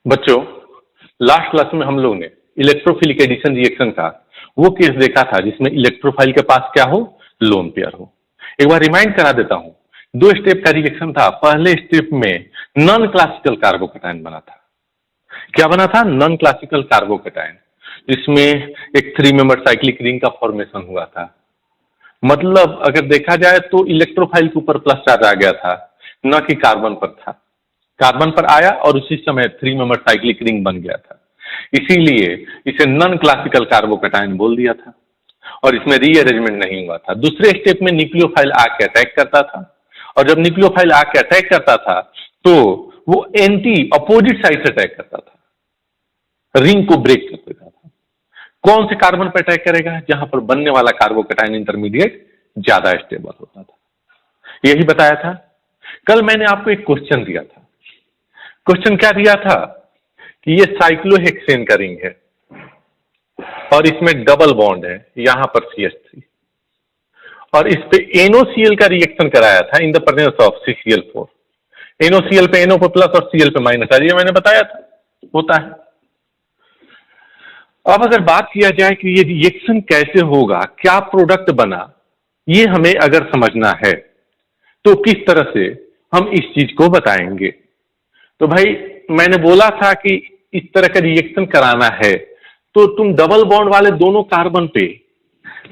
बच्चों, last class में हम लोग ने इलेक्ट्रोफिलिक एडिशन रिएक्शन का वो केस देखा था जिसमें इलेक्ट्रोफाइल के पास क्या हो, लोन पेयर हो। एक बार रिमाइंड करा देता हूं। 2 स्टेप का रिएक्शन था। पहले स्टेप में नॉन क्लासिकल कार्बोकैटायन बना था। क्या बना था? नॉन क्लासिकल कार्बोकैटायन, जिसमें एक 3 मेंबर साइक्लिक रिंग का फॉर्मेशन हुआ था। मतलब अगर देखा जाए तो इलेक्ट्रोफाइल के ऊपर प्लस चार्ज आ गया था, न कि कार्बन पर था। कार्बन पर आया और उसी समय 3 मेंबर साइक्लिक रिंग बन गया था। इसीलिए इसे नॉन क्लासिकल कार्बोकैटायन बोल दिया था और इसमें रीअरेंजमेंट नहीं हुआ था। दूसरे स्टेप में न्यूक्लियोफाइल आके अटैक करता था और जब न्यूक्लियोफाइल आके अटैक करता था तो वो एंटी अपोजिट साइड से अटैक करता था, रिंग को ब्रेक कर देता था। कौन से कार्बन पर अटैक करेगा? जहां पर बनने वाला कार्बोकैटायन इंटरमीडिएट ज्यादा स्टेबल होता था। यही बताया था। कल मैंने आपको एक क्वेश्चन दिया था। क्वेश्चन क्या दिया था कि ये साइक्लोहेक्सेन का रिंग है और इसमें डबल बॉन्ड है, यहां पर CH3, और इस पे NOCl का रिएक्शन कराया था in the presence of CCl4। NOCl पे NO पे प्लस और Cl पे माइनस, ये मैंने बताया था होता है। अब अगर बात किया जाए कि ये रिएक्शन कैसे होगा, क्या प्रोडक्ट बना, ये हमें अगर समझना है तो किस तरह से हम इस चीज को बताएंगे। तो भाई मैंने बोला था कि इस तरह का रिएक्शन कराना है तो तुम डबल बॉन्ड वाले दोनों कार्बन पे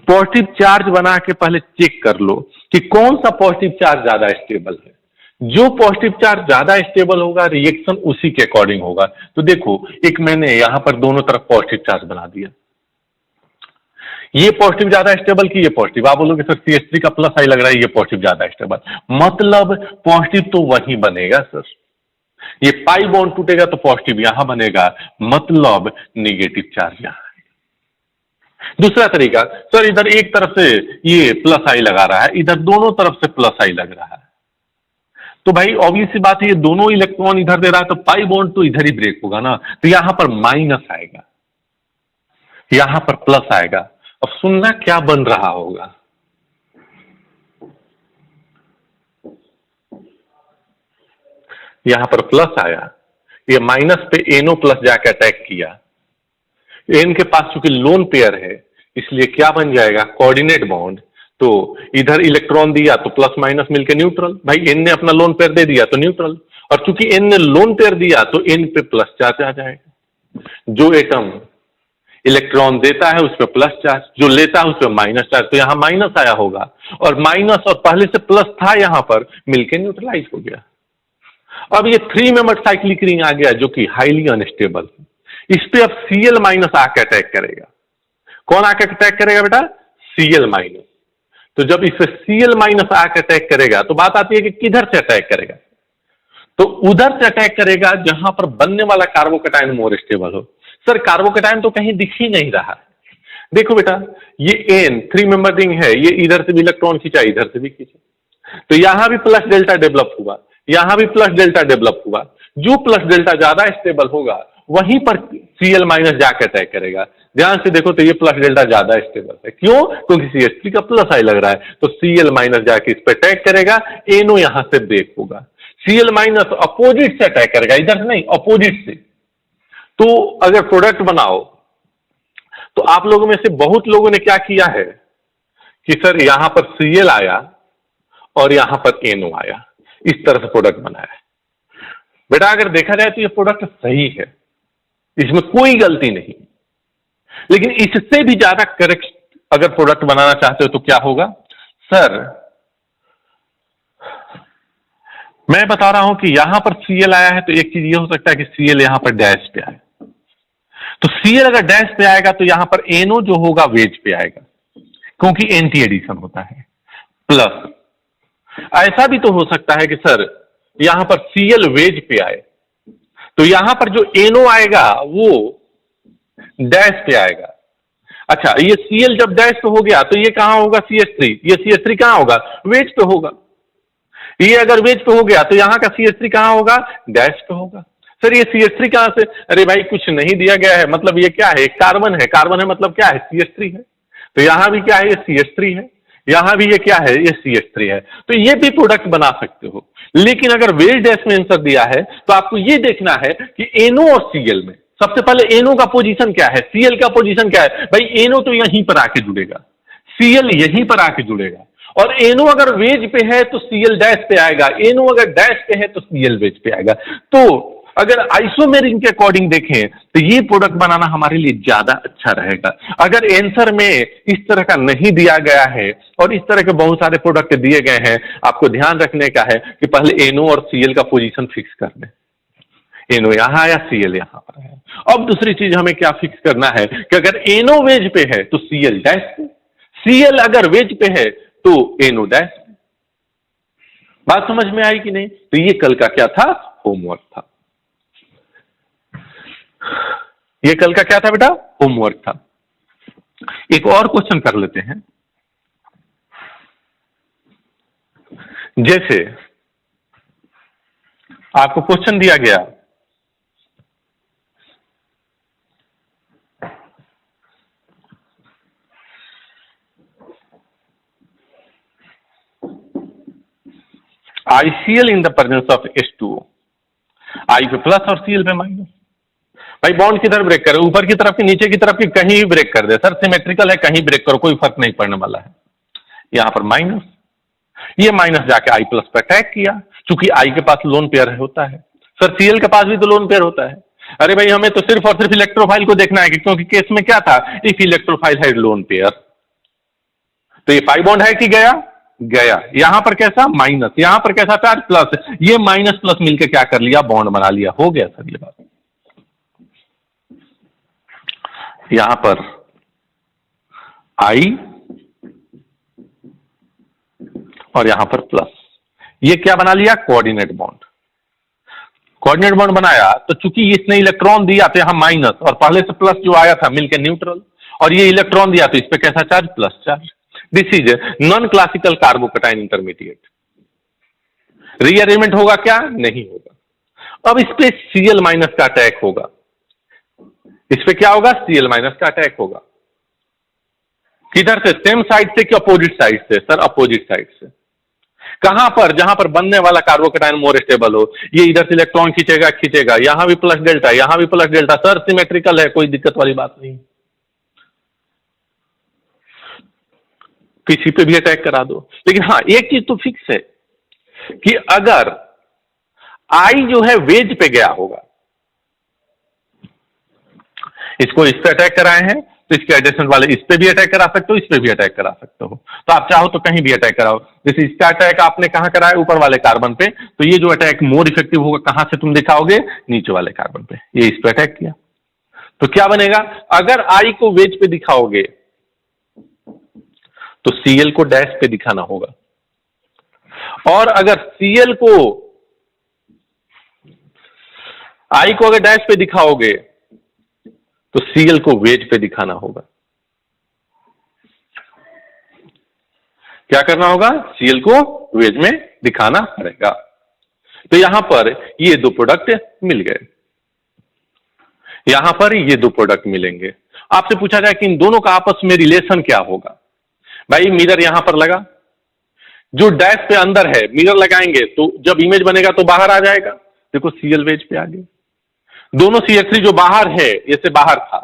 पॉजिटिव चार्ज बना के पहले चेक कर लो कि कौन सा पॉजिटिव चार्ज ज्यादा स्टेबल है। जो पॉजिटिव चार्ज ज्यादा स्टेबल होगा रिएक्शन उसी के अकॉर्डिंग होगा। तो देखो, एक मैंने यहां पर दोनों तरफ पॉजिटिव चार्ज बना दिया। ये पॉजिटिव ज्यादा स्टेबल की ये पॉजिटिव। आप बोलोगे सर CH3 का प्लस आई लग रहा है, ये पॉजिटिव ज्यादा स्टेबल, मतलब पॉजिटिव तो वहीं बनेगा सर। ये पाई बॉन्ड टूटेगा तो पॉजिटिव यहां बनेगा, मतलब नेगेटिव चार्ज यहां है। दूसरा तरीका, सर इधर एक तरफ से ये प्लस आई लगा रहा है, इधर दोनों तरफ से प्लस आई लग रहा है, तो भाई ऑब्वियस सी बात है ये दोनों इलेक्ट्रॉन इधर दे रहा है तो पाई बॉन्ड तो इधर ही ब्रेक होगा ना। तो यहां पर माइनस आएगा, यहां पर प्लस आएगा। अब सुनना क्या बन रहा होगा। यहां पर प्लस आया, ये माइनस पे NO प्लस जाके अटैक किया। N के पास चूंकि लोन पेयर है इसलिए क्या बन जाएगा, कोऑर्डिनेट बॉन्ड। तो इधर इलेक्ट्रॉन दिया तो प्लस माइनस मिलके न्यूट्रल। भाई N ने अपना लोन पेयर दे दिया तो न्यूट्रल, और चूंकि N ने लोन पेयर दिया तो N पे प्लस चार्ज आ जाएगा। जो एटम इलेक्ट्रॉन देता है उस पर प्लस चार्ज, जो लेता है उस पर माइनस चार्ज, तो यहां माइनस आया होगा और माइनस और पहले से प्लस था यहां पर मिलके न्यूट्रलाइज हो गया। अब ये 3 मेंबर साइक्लिक रिंग आ गया जो कि हाईली अनस्टेबल। इस पे अब Cl माइनस आके अटैक करेगा। कौन आके अटैक करेगा बेटा? Cl minus. तो जब इस पे Cl माइनस आके अटैक करेगा तो बात आती है कि किधर से अटैक करेगा। तो उधर से अटैक करेगा जहां पर बनने वाला कार्बोकैटायन मोर स्टेबल हो। सर कार्बोकैटायन तो कहीं दिख ही नहीं रहा। देखो बेटा, ये N 3 मेंबर रिंग है, ये इधर से भी इलेक्ट्रॉन खींचा, इधर से भी खींचा, तो यहां भी प्लस डेल्टा डेवलप हुआ, यहां भी प्लस डेल्टा डेवलप हुआ। जो प्लस डेल्टा ज्यादा स्टेबल होगा वहीं पर Cl माइनस जाके अटैक करेगा। ध्यान से देखो तो ये प्लस डेल्टा ज्यादा स्टेबल है। क्यों? क्योंकि CH3 का प्लस आई लग रहा है, तो Cl माइनस जाके इस पर अटैक करेगा, NO यहां से ब्रेक होगा। Cl माइनस अपोजिट से अटैक करेगा, इधर से नहीं, अपोजिट से। तो अगर प्रोडक्ट बनाओ तो आप लोगों में से बहुत लोगों ने क्या किया है कि सर यहां पर Cl आया और यहां पर NO आया, इस तरह से प्रोडक्ट बनाया है। बेटा अगर देखा जाए तो ये प्रोडक्ट सही है, इसमें कोई गलती नहीं, लेकिन इससे भी ज्यादा करेक्ट अगर प्रोडक्ट बनाना चाहते हो तो क्या होगा? सर मैं बता रहा हूं कि यहां पर Cl आया है तो एक चीज ये हो सकता है कि Cl यहां पर डैश पे आए, तो Cl अगर डैश पे आएगा तो यहां पर NO जो होगा वेज पे आएगा, क्योंकि एंटी एडिशन होता है। प्लस ऐसा भी तो हो सकता है कि सर यहां पर Cl वेज पे आए तो यहां पर जो NO आएगा वो डैश पे आएगा। अच्छा, ये Cl जब डैश पे हो गया तो ये कहां होगा? CH3। ये CH3 कहां होगा? वेज पे होगा। ये अगर वेज पे हो गया तो यहां का CH3 कहां होगा? डैश पे होगा। सर ये CH3 कहां से? अरे भाई कुछ नहीं दिया गया है, मतलब ये क्या है? कार्बन है, कार्बन है मतलब क्या है? CH3 है। तो यहां भी क्या है? ये CH3 है, यहां भी ये क्या है, ये CH3 है, तो ये भी प्रोडक्ट बना सकते हो। लेकिन अगर वेज डैश में आंसर दिया है तो आपको ये देखना है कि NO और Cl में सबसे पहले NO का पोजीशन क्या है, Cl का पोजीशन क्या है। भाई NO तो यहीं पर आके जुड़ेगा, Cl यहीं पर आके जुड़ेगा, और NO अगर वेज पे है तो Cl डैश पे आएगा, NO अगर डैश पे है तो Cl वेज पे आएगा। तो अगर आइसोमेरिक के अकॉर्डिंग देखें तो ये प्रोडक्ट बनाना हमारे लिए ज्यादा अच्छा रहेगा। अगर आंसर में इस तरह का नहीं दिया गया है और इस तरह के बहुत सारे प्रोडक्ट दिए गए हैं, आपको ध्यान रखने का है कि पहले NO और Cl का पोजीशन फिक्स कर दें। NO यहां आया, Cl यहां पर है। अब दूसरी चीज हमें क्या फिक्स करना है कि अगर NO वेज पे है तो Cl डैश पे, Cl अगर वेज पे है तो NO डैश पे। बात समझ में आई कि नहीं? तो ये कल का क्या था, होमवर्क था। ये कल का क्या था बेटा, होमवर्क था। एक और क्वेश्चन कर लेते हैं। जैसे आपको क्वेश्चन दिया गया, ICl in the presence of H2O, I पे प्लस और Cl पे माइनस। भाई बॉन्ड किधर ब्रेक करे, ऊपर की तरफ की, नीचे की तरफ की, कहीं भी ब्रेक कर दे सर, सिमेट्रिकल है, कहीं ब्रेक करो, कोई फर्क नहीं पड़ने वाला है। यहां पर माइनस, ये माइनस जाके I प्लस पे अटैक किया, चूंकि I के पास लोन पेयर होता है। सर Cl के पास भी तो लोन पेयर होता है। अरे भाई हमें तो सिर्फ और सिर्फ इलेक्ट्रोफाइल को देखना है, क्योंकि केस में क्या था, इफ इलेक्ट्रोफाइल है लोन पेयर, तो ये पाई बॉन्ड है कि गया, गया। यहां पर कैसा, माइनस, यहां पर कैसा चार्ज, प्लस, ये माइनस प्लस मिलकर क्या कर लिया, बॉन्ड बना लिया, हो गया सर ये बात। यहां पर I और यहां पर प्लस, ये क्या बना लिया, कोऑर्डिनेट बॉन्ड। कोऑर्डिनेट बॉन्ड बनाया तो चूंकि इसने इलेक्ट्रॉन दिया तो यहां माइनस, और पहले से प्लस जो आया था मिलकर न्यूट्रल, और ये इलेक्ट्रॉन दिया तो इस पे कैसा charge, plus charge. This is non classical carbocation intermediate. Rearrangement होगा क्या, नहीं होगा। अब इस पे Cl माइनस का अटैक होगा, इस पे क्या होगा, Cl माइनस का अटैक होगा। किधर से, सेम साइड से कि अपोजिट साइड से, सर अपोजिट साइड से। कहां पर, जहां पर बनने वाला कार्बोकैटायन मोर स्टेबल हो। ये इधर से इलेक्ट्रॉन खींचेगा, खींचेगा, यहां भी प्लस डेल्टा, यहां भी प्लस डेल्टा, सर सिमेट्रिकल है, कोई दिक्कत वाली बात नहीं। किसी पे भी अटैक करा दो। लेकिन हाँ एक चीज तो फिक्स है कि अगर I जो है वेज पे गया होगा, इसको इस पे अटैक कराए हैं तो इसके एडजेसेंट वाले इस पे भी अटैक करा सकते हो, इस पे भी अटैक करा सकते हो। तो आप चाहो तो कहीं भी अटैक कराओ। जैसे इसका अटैक आपने कहां कराया, ऊपर वाले कार्बन पे, तो ये जो अटैक मोर इफेक्टिव होगा कहां से तुम दिखाओगे, नीचे वाले कार्बन पे। ये इस पे अटैक किया तो क्या बनेगा, अगर I को वेज पे दिखाओगे तो Cl को डैश पे दिखाना होगा, और अगर Cl को I को अगर डैश पे दिखाओगे तो Cl को वेज पे दिखाना होगा। क्या करना होगा, Cl को वेज में दिखाना पड़ेगा। तो यहां पर ये दो प्रोडक्ट मिल गए, यहां पर ये दो प्रोडक्ट मिलेंगे। आपसे पूछा जाए कि इन दोनों का आपस में रिलेशन क्या होगा। भाई मिरर यहां पर लगा, जो डैश पे अंदर है, मिरर लगाएंगे तो जब इमेज बनेगा तो बाहर आ जाएगा। देखो Cl वेज पे आ गया, दोनों CH3 जो बाहर है, ये से बाहर था,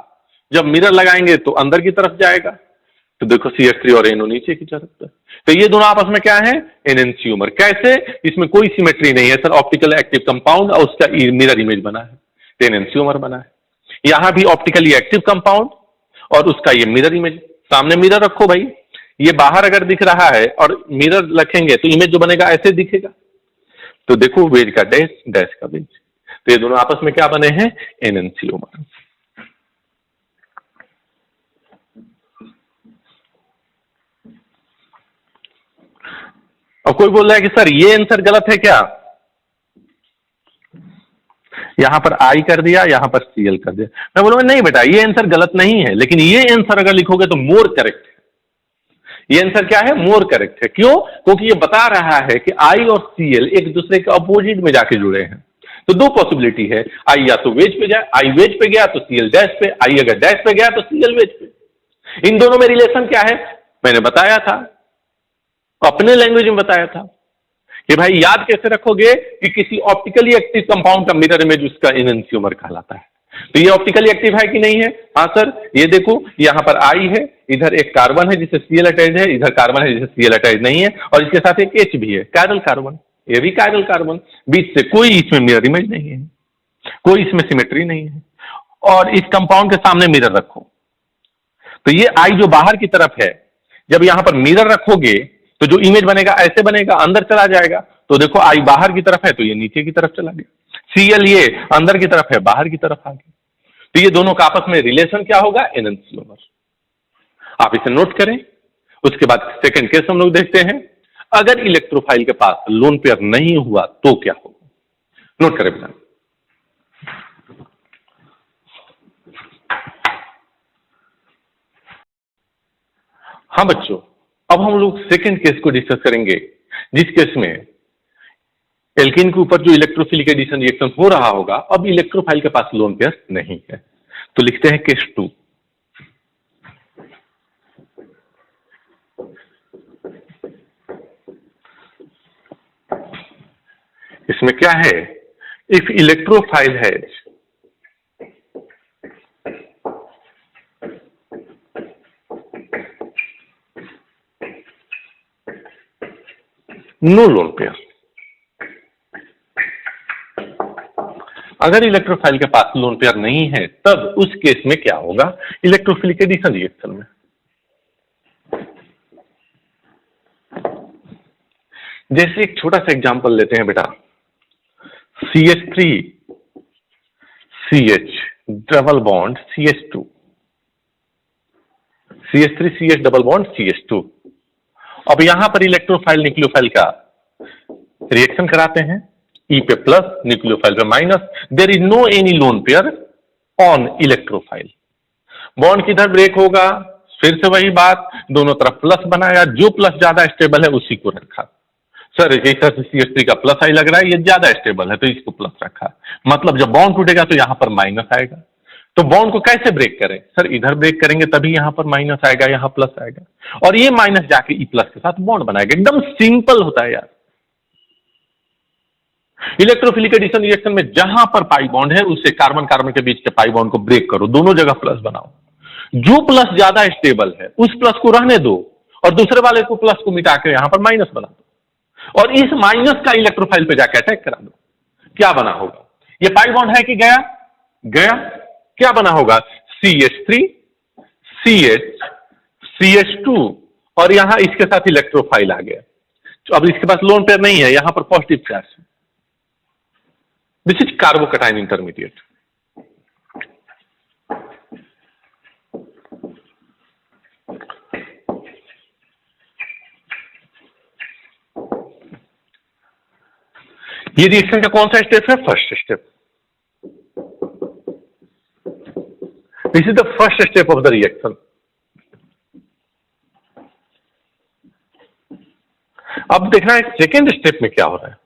जब मिरर लगाएंगे तो अंदर की तरफ जाएगा। तो देखो CH3 और NO नीचे की तरफ है। तो ये दोनों आपस में क्या है, एनेंशियोमर। कैसे, इसमें कोई सिमेट्री नहीं है सर, ऑप्टिकल एक्टिव कंपाउंड और उसका मिरर इमेज बना है, तो एनेंशियोमर बना है। यहां भी ऑप्टिकली एक्टिव कंपाउंड और उसका ये मिरर इमेज। सामने मिरर रखो भाई, ये बाहर अगर दिख रहा है और मिरर रखेंगे तो इमेज जो बनेगा ऐसे दिखेगा। तो देखो वेज का डैश, डैश का वेज, तो ये दोनों आपस में क्या बने हैं, एनेंशियोमर। और कोई बोल रहा है कि सर ये आंसर गलत है क्या, यहां पर I कर दिया, यहां पर Cl कर दिया। मैं बोलूंगा नहीं बेटा ये आंसर गलत नहीं है, लेकिन ये आंसर अगर लिखोगे तो मोर करेक्ट है। ये आंसर क्या है, मोर करेक्ट है। क्यों, क्योंकि ये बता रहा है कि I और Cl एक दूसरे के अपोजिट में जाके जुड़े हैं। तो दो पॉसिबिलिटी है, I या तो वेज पे जाए, I वेज पे गया तो Cl डैश पे, I अगर डैश पे गया तो Cl वेज पे। इन दोनों में रिलेशन क्या है, मैंने बताया था अपने लैंग्वेज में बताया था कि भाई याद कैसे रखोगे कि किसी ऑप्टिकली एक्टिव कंपाउंड का मिरर इमेज उसका एनंशियोमर कहलाता है। तो ये ऑप्टिकली एक्टिव है कि नहीं है? हाँ सर, ये देखो यहाँ पर आई है, इधर एक कार्बन है जिसे सीएल अटैच है, इधर कार्बन है जिसे सीएल अटैच नहीं है, और इसके साथ एक एच भी है, कायरल कार्बन, ये भी कायरल कार्बन, बीच से कोई इसमें मिरर इमेज नहीं है, कोई इसमें सिमेट्री नहीं है। और इस कंपाउंड के सामने मिरर रखो, तो ये आई जो बाहर की तरफ है, जब यहां पर मिरर रखोगे तो जो इमेज बनेगा ऐसे बनेगा, अंदर चला जाएगा। तो देखो आई बाहर की तरफ है तो ये नीचे की तरफ चला गया, सीएल ये अंदर की तरफ है, बाहर की तरफ आ गया। तो ये दोनों का आपस में रिलेशन क्या होगा? एनंशियोमर। आप इसे नोट करें। उसके बाद सेकंड केस हम लोग देखते हैं, अगर इलेक्ट्रोफाइल के पास लोन पेयर नहीं हुआ तो क्या होगा? नोट करें बेटा। हाँ बच्चों, अब हम लोग सेकंड केस को डिस्कस करेंगे, जिस केस में एल्केन के ऊपर जो इलेक्ट्रोफिलिक एडिशन रिएक्शन हो रहा होगा, अब इलेक्ट्रोफाइल के पास लोन पेयर नहीं है। तो लिखते हैं केस 2। इसमें क्या है? If electrophile has no lone pair, अगर इलेक्ट्रोफाइल के पास लोन पेयर नहीं है तब उस केस में क्या होगा? इलेक्ट्रोफिलिक एडिशन रिएक्शन में जैसे एक छोटा सा एग्जांपल लेते हैं बेटा, CH3CH double bond CH2, CH3CH double bond CH2। अब यहां पर इलेक्ट्रोफाइल न्यूक्लियोफाइल का रिएक्शन कराते हैं, ई पे प्लस न्यूक्लियोफाइल पे minus, there is no any lone pair on electrophile. Bond किधर ब्रेक होगा? फिर से वही बात, दोनों तरफ प्लस बनाया, जो प्लस ज्यादा स्टेबल है उसी को रखा। सर जैसा CH3 का प्लस आई लग रहा है, ये ज्यादा स्टेबल है तो इसको प्लस रखा, मतलब जब बॉन्ड टूटेगा तो यहां पर माइनस आएगा। तो बॉन्ड को कैसे ब्रेक करें? सर इधर ब्रेक करेंगे तभी यहां पर माइनस आएगा, यहां प्लस आएगा, और ये माइनस जाके ई प्लस के साथ बॉन्ड बनाएगा। एकदम सिंपल होता है यार। इलेक्ट्रोफिलिक एडिशन रिएक्शन में जहां पर पाई बॉन्ड है उससे कार्बन कार्बन के बीच के पाई बॉन्ड को ब्रेक करो, दोनों जगह प्लस बनाओ। जो प्लस ज्यादा स्टेबल है उस प्लस को रहने दो और दूसरे वाले को प्लस को मिटा के यहां पर माइनस बना दो, और इस माइनस का इलेक्ट्रोफाइल पे जाके अटैक करा दो। क्या बना होगा? ये पाई बॉन्ड है कि गया? गया। क्या बना होगा? CH3 CH CH2, और यहां इसके साथ इलेक्ट्रोफाइल आ गया। तो अब इसके पास लोन पेयर नहीं है, यहां पर पॉजिटिव चार्ज है। This is carbocation intermediate. ये रिएक्शन का कौन सा स्टेप है? First step. This is the first step of the reaction. अब देखना है सेकेंड स्टेप में क्या हो रहा है।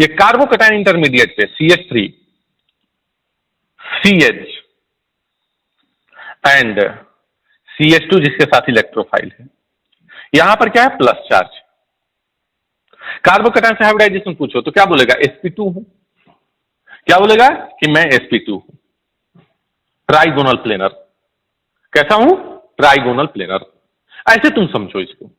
ये कार्बोकैटायन इंटरमीडिएट पे CH3 CH एंड CH2 जिसके साथ इलेक्ट्रोफाइल है, यहां पर क्या है? Plus charge. कार्बोकैटायन से हाइब्रिडाइजेशन पूछो तो क्या बोलेगा? sp2 हूं। क्या बोलेगा? कि मैं sp2 हूं। Trigonal planar. कैसा हूं? Trigonal planar. ऐसे तुम समझो इसको।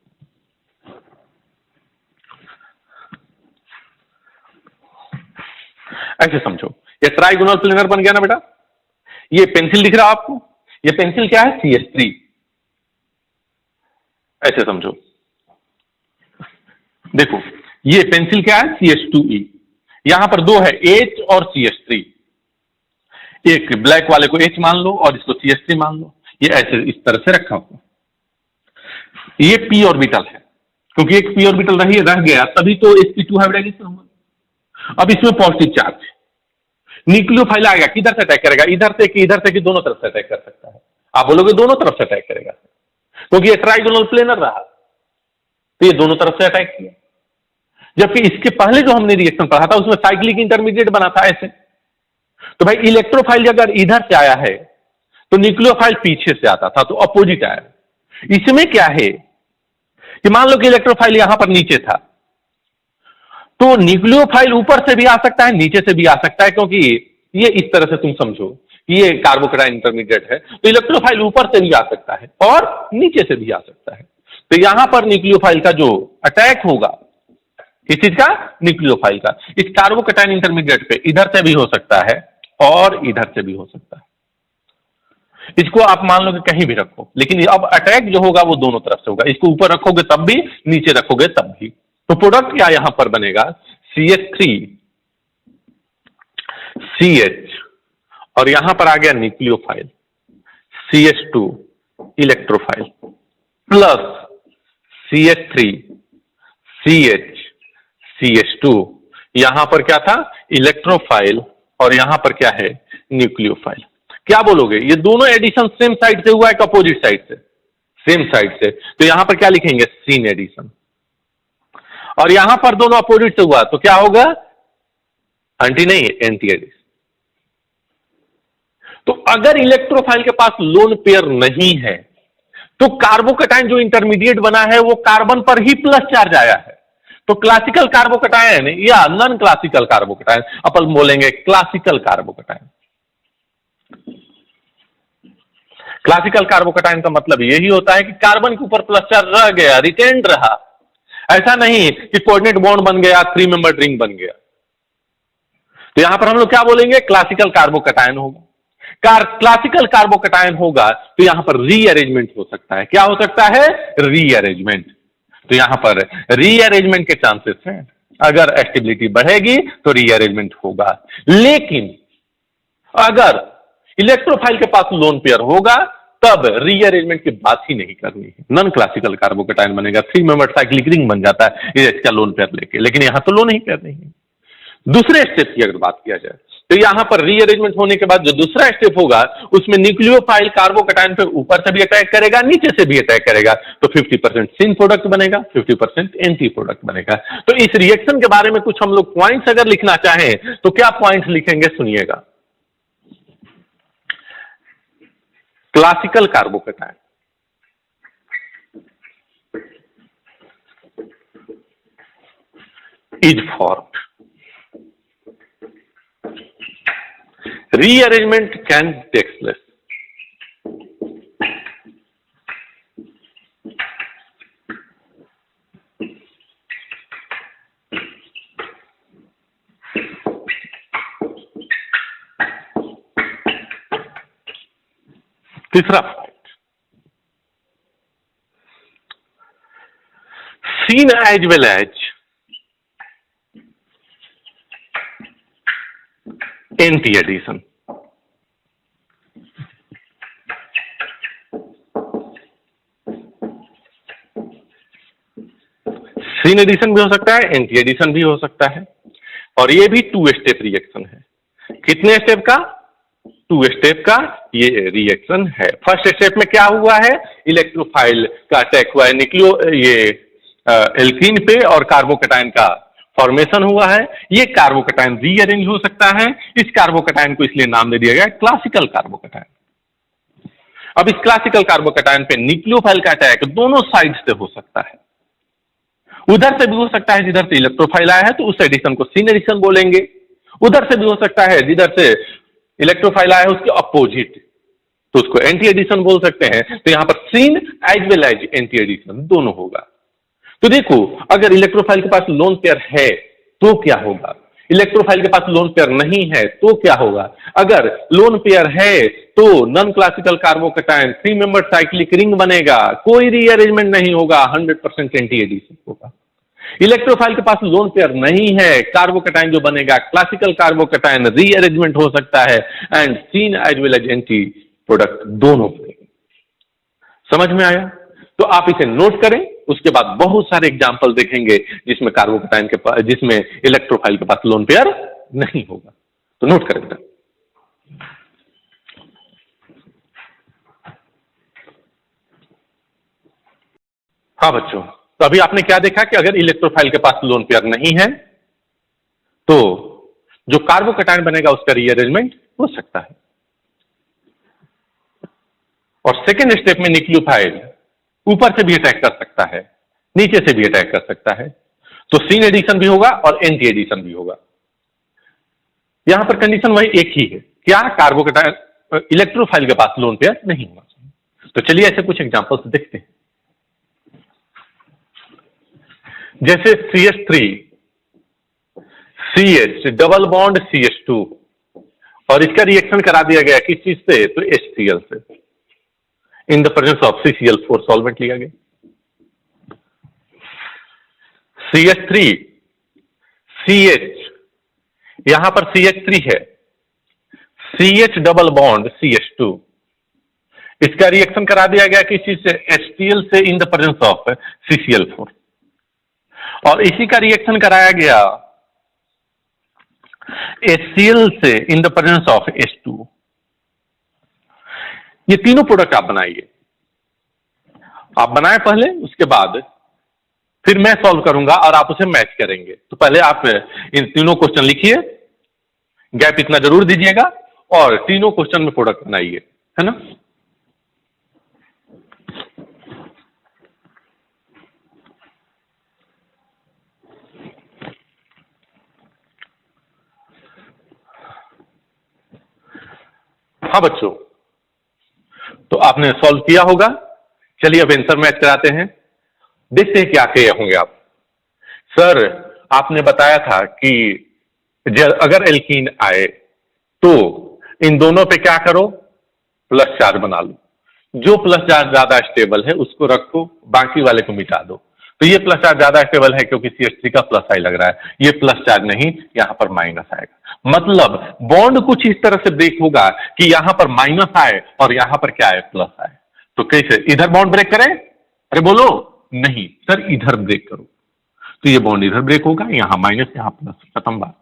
ऐसे समझो, ये ट्राइगोनल प्लेनर बन गया ना बेटा। ये पेंसिल दिख रहा है आपको? ये पेंसिल क्या है? CH3। ऐसे समझो, देखो ये पेंसिल क्या है? CH2E। यहां पर दो है, H और CH3। एक ब्लैक वाले को H मान लो और इसको CH3 मान लो। ये ऐसे इस तरह से रखा हुआ। ये p ऑर्बिटल है, क्योंकि एक p ऑर्बिटल रह गया तभी तो sp2 हाइब्रिडाइजेशन हुआ। अब इसमें पॉजिटिव चार्ज, न्यूक्लियोफाइल आएगा, किधर से अटैक करेगा? इधर से कि इधर से कि दोनों तरफ से अटैक कर सकता है? आप बोलोगे दोनों तरफ से अटैक करेगा, क्योंकि ये ट्राइगोनल प्लेनर रहा तो ये दोनों तरफ से अटैक किया। जबकि इसके पहले जो हमने रिएक्शन पढ़ा था उसमें साइक्लिक इंटरमीडिएट बना था ऐसे। तो भाई इलेक्ट्रोफाइल अगर इधर से आया है तो न्यूक्लियोफाइल पीछे से आता था, तो अपोजिट आया। इसमें क्या है कि मान लो कि इलेक्ट्रोफाइल यहां पर नीचे था, तो न्यूक्लियोफाइल ऊपर से भी आ सकता है, नीचे से भी आ सकता है, क्योंकि ये इस तरह से तुम समझो कि ये कार्बोकेटाइन इंटरमीडिएट है, तो इलेक्ट्रोफाइल ऊपर से भी आ सकता है और नीचे से भी आ सकता है। तो यहां पर न्यूक्लियोफाइल का जो अटैक होगा, किस चीज का? न्यूक्लियोफाइल का, इस कार्बोकेटाइन इंटरमीडिएट पे इधर से भी हो सकता है और इधर से भी हो सकता है। इसको आप मान लो कि कहीं भी रखो, लेकिन अब अटैक जो होगा वो दोनों तरफ से होगा। इसको ऊपर रखोगे तब भी, नीचे रखोगे तब भी। तो प्रोडक्ट क्या यहां पर बनेगा? CH3 CH, और यहां पर आ गया nucleophile CH2 electrophile plus CH3 CH CH2, यहां पर क्या था? इलेक्ट्रोफाइल, और यहां पर क्या है? न्यूक्लियोफाइल। क्या बोलोगे? ये दोनों एडिशन सेम साइड से हुआ है कि अपोजिट साइड से? सेम साइड से। तो यहां पर क्या लिखेंगे? Syn addition. और यहां पर दोनों अपोजिट से हुआ तो क्या होगा? एंटी नहीं, एंटी एडिशन। तो अगर इलेक्ट्रोफाइल के पास लोन पेयर नहीं है तो कार्बोकेटाइन जो इंटरमीडिएट बना है वो कार्बन पर ही प्लस चार्ज आया है। तो क्लासिकल कार्बोकेटाइन या नॉन क्लासिकल कार्बोकेटाइन, अपन बोलेंगे क्लासिकल कार्बोकेटाइन। क्लासिकल कार्बोकेटाइन का मतलब यही होता है कि कार्बन के ऊपर प्लस चार्ज रह गया, रिटेन्ड रहा। ऐसा नहीं कि कोऑर्डिनेट बॉन्ड बन गया, 3 मेंबर रिंग बन गया। तो यहां पर हम लोग क्या बोलेंगे? क्लासिकल कार्बोकेटाइन होगा। क्लासिकल कार्बोकेटाइन होगा तो यहां पर रीअरेंजमेंट हो सकता है। क्या हो सकता है? रीअरेंजमेंट। तो यहां पर रीअरेंजमेंट के चांसेस हैं। अगर स्टेबिलिटी बढ़ेगी तो रीअरेंजमेंट होगा, लेकिन अगर इलेक्ट्रोफाइल के पास लोन पेयर होगा तब रीअरेंजमेंट की बात ही नहीं करनी है। नॉन क्लासिकल कार्बोकेटाइन बनेगा, 3 मेंबर साइक्लिक रिंग बन जाता है इसका लोन पेयर लेके, लेकिन यहां तो लोन ही पेयर नहीं है। दूसरे स्टेप की अगर बात किया जाए तो यहां पर रीअरेंजमेंट होने के बाद जो दूसरा स्टेप होगा उसमें न्यूक्लियोफाइल कार्बोकेटाइन पे ऊपर से भी अटैक करेगा, नीचे से भी अटैक करेगा। तो 50% सिन प्रोडक्ट बनेगा, 50% एंटी प्रोडक्ट बनेगा। तो इस रिएक्शन के बारे में कुछ हम लोग पॉइंट्स अगर लिखना चाहें तो क्या पॉइंट्स लिखेंगे? सुनिएगा। Classical carbocation is formed. Rearrangement can take place. तीसरा point, seen as well as anti addition. Syn addition भी हो सकता है, एंटी एडिशन भी हो सकता है, और ये भी 2 स्टेप रिएक्शन है। कितने स्टेप का? 2 स्टेप का ये रिएक्शन है। फर्स्ट स्टेप में क्या हुआ है? इलेक्ट्रोफाइल का अटैक हुआ है न्यूक्लियो एल्कीन पे और कार्बोकेटाइन का फॉर्मेशन हुआ है। ये कार्बोकेटाइन रीअरेंज हो सकता है। इस कार्बोकेटाइन को इसलिए नाम दे दिया गया क्लासिकल कार्बोकेटाइन। अब इस क्लासिकल कार्बोकेटाइन पे न्यूक्लियोफाइल का अटैक दोनों साइड से हो सकता है। उधर से भी हो सकता है जिधर से इलेक्ट्रोफाइल आया है, तो उस एडिशन को सीन एडिशन बोलेंगे। उधर से भी हो सकता है जिधर से इलेक्ट्रोफाइल आया है उसके अपोजिट, तो उसको एंटी एडिशन बोल सकते हैं। तो यहां पर syn as well as anti addition दोनों होगा। तो देखो, अगर इलेक्ट्रोफाइल के पास लोन पेयर है तो क्या होगा, इलेक्ट्रोफाइल के पास लोन पेयर नहीं है तो क्या होगा। अगर लोन पेयर है तो non classical carbocation 3 member cyclic ring बनेगा, कोई रीअरेंजमेंट नहीं होगा, 100% एंटी एडिशन होगा। इलेक्ट्रोफाइल के पास लोन पेयर नहीं है, कार्बोकेटाइन जो बनेगा क्लासिकल कार्बोकेटाइन, रीअरेंजमेंट हो सकता है and syn as well as anti product दोनों बनेंगे। समझ में आया? तो आप इसे नोट करें, उसके बाद बहुत सारे एग्जाम्पल देखेंगे जिसमें कार्बोकेटाइन के पास, जिसमें इलेक्ट्रोफाइल के पास लोन पेयर नहीं होगा। तो नोट करें बेटा। हाँ बच्चों, तो अभी आपने क्या देखा कि अगर इलेक्ट्रोफाइल के पास लोन पेयर नहीं है तो जो कार्बोकेटाइन बनेगा उसका रीअरेंजमेंट हो सकता है। और सेकेंड स्टेप में न्यूक्लियोफाइल ऊपर से भी अटैक कर सकता है, नीचे से भी अटैक कर सकता है। तो सिन एडिशन भी होगा और एंटी एडिशन भी होगा। यहां पर कंडीशन वही एक ही है, क्या कार्बोकेटायन इलेक्ट्रोफाइल के पास लोन पेयर नहीं होना चाहिए। तो चलिए ऐसे कुछ एग्जांपल्स देखते हैं। जैसे CH3 CH double bond CH2 और इसका रिएक्शन करा दिया गया किस चीज से, तो HCl से, in the presence of CCl4 solvent लिया गया। CH3 CH, यहां पर CH3 है, CH डबल बॉन्ड CH2, इसका रिएक्शन करा दिया गया किस चीज से, HCl से, in the presence of CCl4, और इसी का रिएक्शन कराया गया HCl से in the presence of H2। ये तीनों प्रोडक्ट आप बनाइए, आप बनाए पहले, उसके बाद फिर मैं सॉल्व करूंगा और आप उसे मैच करेंगे। तो पहले आप इन तीनों क्वेश्चन लिखिए, गैप इतना जरूर दीजिएगा, और तीनों क्वेश्चन में प्रोडक्ट बनाइए, है ना। हाँ बच्चों, तो आपने सॉल्व किया होगा। चलिए अब आंसर मैच कराते हैं, देखते हैं क्या कहे होंगे आप। सर आपने बताया था कि अगर एल्कीन आए तो इन दोनों पे क्या करो, प्लस चार्ज बना लो, जो प्लस चार्ज ज्यादा स्टेबल है उसको रखो, बाकी वाले को मिटा दो। तो ये प्लस चार्ज ज्यादा स्टेबल है क्योंकि CH3 का प्लस आई लग रहा है, ये प्लस चार्ज नहीं, यहां पर माइनस आएगा। मतलब बॉन्ड कुछ इस तरह से ब्रेक होगा कि यहां पर माइनस आए और यहां पर क्या आए, प्लस आए। तो कैसे, इधर बॉन्ड ब्रेक करें, अरे बोलो नहीं सर इधर ब्रेक करो, तो ये बॉन्ड इधर ब्रेक होगा, यहां माइनस यहां प्लस, खत्म बात।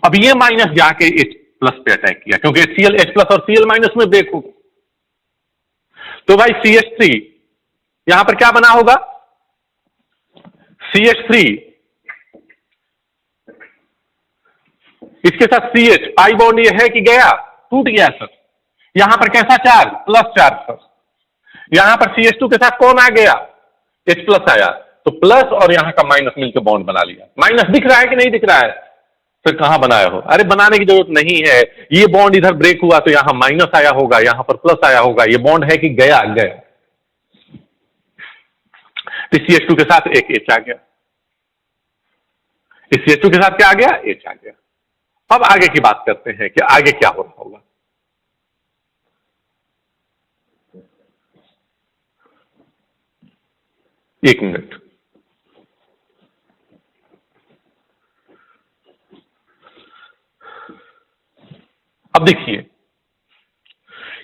अब ये माइनस जाके H प्लस पे अटैक किया क्योंकि HCl H प्लस और Cl माइनस में ब्रेक होगा। तो भाई CH3 यहां पर क्या बना होगा, CH3 इसके साथ CH पाई बॉन्ड ये है कि गया, टूट गया सर। यहां पर कैसा चार्ज, प्लस चार्ज सर। यहां पर CH2 के साथ कौन आ गया, H प्लस आया, तो प्लस और यहां का माइनस मिलकर बॉन्ड बना लिया। माइनस दिख रहा है कि नहीं दिख रहा है, फिर कहां बनाया हो, अरे बनाने की जरूरत नहीं है, ये बॉन्ड इधर ब्रेक हुआ तो यहां माइनस आया होगा, यहां पर प्लस आया होगा, ये बॉन्ड है कि गया, गया। तो CH2 के साथ एक H आ गया, इस CH2 के साथ क्या आ गया, H आ गया। अब आगे की बात करते हैं कि आगे क्या हो रहा होगा। एक मिनट, अब देखिए,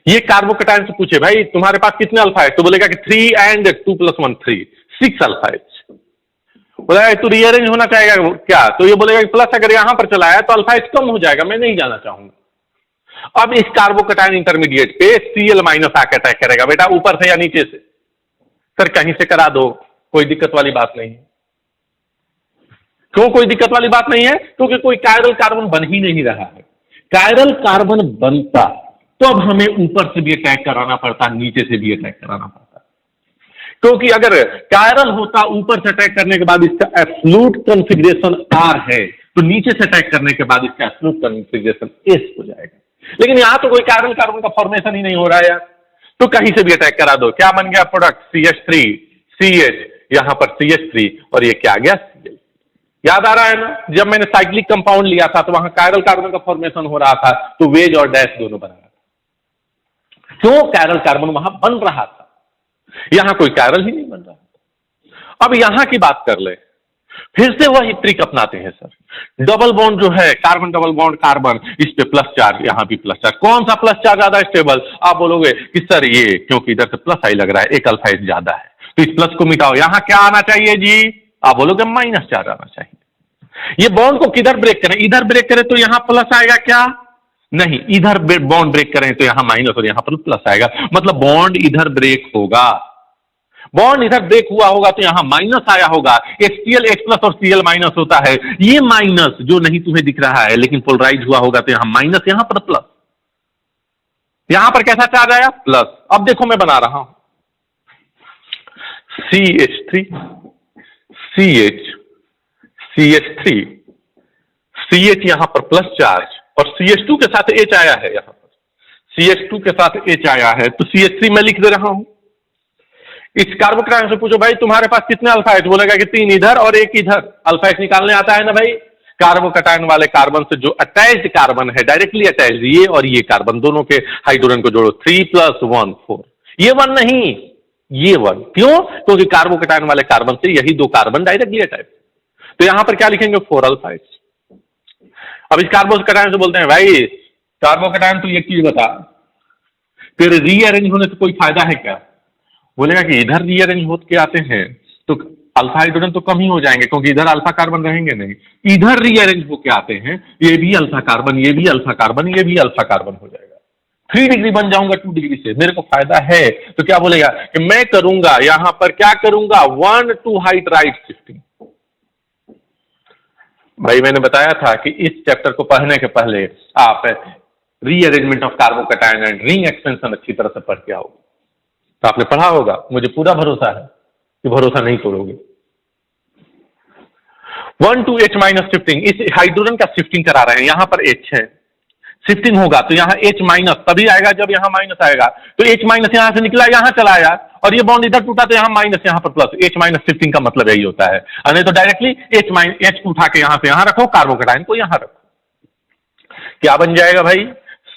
ये कार्बोकेटायन से पूछे भाई तुम्हारे पास कितने अल्फा है, तो बोलेगा कि 3 and 2 + 1 3, 6 अल्फा H। बोलेगा तो रीअरेंज होना चाहेगा क्या, तो ये बोलेगा कि प्लस अगर यहां पर चला है तो अल्फा H कम हो जाएगा, मैं नहीं जाना चाहूंगा। अब इस कार्बोकेटायन इंटरमीडिएट पे Cl माइनस आकर अटैक करेगा, बेटा ऊपर से या नीचे से, सर कहीं से करा दो, कोई दिक्कत वाली बात नहीं है। क्यों कोई दिक्कत वाली बात नहीं है, क्योंकि कोई कायरल कार्बन बन ही नहीं रहा है। कायरल कार्बन बनता तो अब हमें ऊपर से भी अटैक कराना पड़ता, नीचे से भी अटैक कराना पड़ता, क्योंकि अगर कायरल होता ऊपर से अटैक करने के बाद इसका एब्सोल्यूट कॉन्फ़िगरेशन R है, तो नीचे से अटैक करने के बाद इसका एब्सोल्यूट कॉन्फ़िगरेशन S हो जाएगा। लेकिन यहां तो कोई कायरल कार्बन का फॉर्मेशन ही नहीं हो रहा है यार, तो कहीं से भी अटैक करा दो, क्या बन गया प्रोडक्ट, CH3 CH, यहां पर CH3 और ये क्या आ गया, Cl। याद आ रहा है ना, जब मैंने साइक्लिक कंपाउंड लिया था तो वहां कायरल कार्बन का फॉर्मेशन हो रहा था, तो वेज और डैश दोनों बना रहा था। क्यों, कायरल कार्बन वहां बन रहा था, यहां कोई कायरल ही नहीं बन रहा। अब यहां की बात कर ले, फिर से वही ट्रिक अपनाते हैं सर। डबल बॉन्ड जो है, कार्बन डबल बॉन्ड कार्बन, इस पे प्लस चार्ज, यहां भी प्लस चार्ज। कौन सा प्लस चार्ज ज्यादा स्टेबल, आप बोलोगे कि सर ये, क्योंकि इधर से प्लस आई लग रहा है, एक अल्फा H ज्यादा है, तो इस प्लस को मिटाओ, यहां क्या आना चाहिए जी, आप बोलोगे माइनस चार्ज आना चाहिए। ये बॉन्ड को किधर ब्रेक करें, इधर ब्रेक करें तो यहां प्लस आएगा क्या, नहीं, इधर बॉन्ड ब्रेक करें तो यहां माइनस और यहां पर प्लस आएगा, मतलब बॉन्ड इधर ब्रेक होगा। बॉन्ड इधर ब्रेक हुआ होगा तो यहां माइनस आया होगा, HCl H प्लस और Cl माइनस होता है, ये माइनस जो नहीं तुम्हें दिख रहा है लेकिन पोलराइज हुआ होगा तो यहां माइनस, यहां पर प्लस, यहां पर कैसा चार्ज आया, प्लस। अब देखो मैं बना रहा हूं, CH3 CH CH3 CH यहां पर प्लस चार्ज और CH2 के साथ H आया है, यहां पर CH2 के साथ H आया है, तो CH3 मैं लिख दे रहा हूं। इस कार्बोकैटायन से पूछो भाई तुम्हारे पास कितने अल्फा एच, बोलेगा कि 3 इधर और 1 इधर। अल्फा एच निकालने आता है ना भाई। कार्बोकैटायन वाले कार्बन से जो अटैच्ड कार्बन है, डायरेक्टली अटैच्ड, ये और ये कार्बन दोनों के हाइड्रोजन को जोड़ो, 3 + 1 4। ये 1 नहीं, ये 1। क्यों? क्योंकि कार्बोकैटायन वाले कार्बन से यही 2 कार्बन डायरेक्टली अटैच। तो यहां पर क्या लिखेंगे? 4 अल्फा एच। अब इस कार्बोकैटायन से बोलते हैं भाई कार्बोकैटायन तू एक चीज बता, तेरे रीअरेंज होने से कोई फायदा है क्या? बोलेगा कि इधर रीअरेंज होके आते हैं तो अल्फा हाइड्रोजन तो कम ही हो जाएंगे, क्योंकि इधर अल्फा कार्बन रहेंगे नहीं। इधर रीअरेंज होके आते हैं, ये भी अल्फा कार्बन, ये भी अल्फा कार्बन, ये भी अल्फा कार्बन हो जाएगा। 3 डिग्री बन जाऊंगा 2 डिग्री से, मेरे को फायदा है। तो क्या बोलेगा कि मैं करूंगा, यहां पर क्या करूंगा? 1 to height right शिफ्टिंग। भाई मैंने बताया था कि इस चैप्टर को पढ़ने के पहले आप rearrangement of carbocation and ring expansion अच्छी तरह से पढ़ के आओगे। तो आपने पढ़ा होगा, मुझे पूरा भरोसा है कि भरोसा नहीं तोड़ोगे। 1 to H माइनस शिफ्टिंग, इस हाइड्रोजन का शिफ्टिंग करा रहे हैं। यहां पर H है, शिफ्टिंग होगा तो यहाँ H माइनस तभी आएगा जब यहाँ माइनस आएगा। तो H माइनस यहां से निकला, यहां चला आया, और ये बॉन्ड इधर टूटा तो यहाँ माइनस, यहाँ पर प्लस। H माइनस शिफ्टिंग का मतलब यही होता है। नहीं तो डायरेक्टली H को उठा के यहां से यहां रखो, कार्बोकैटायन को यहां रखो। क्या बन जाएगा भाई?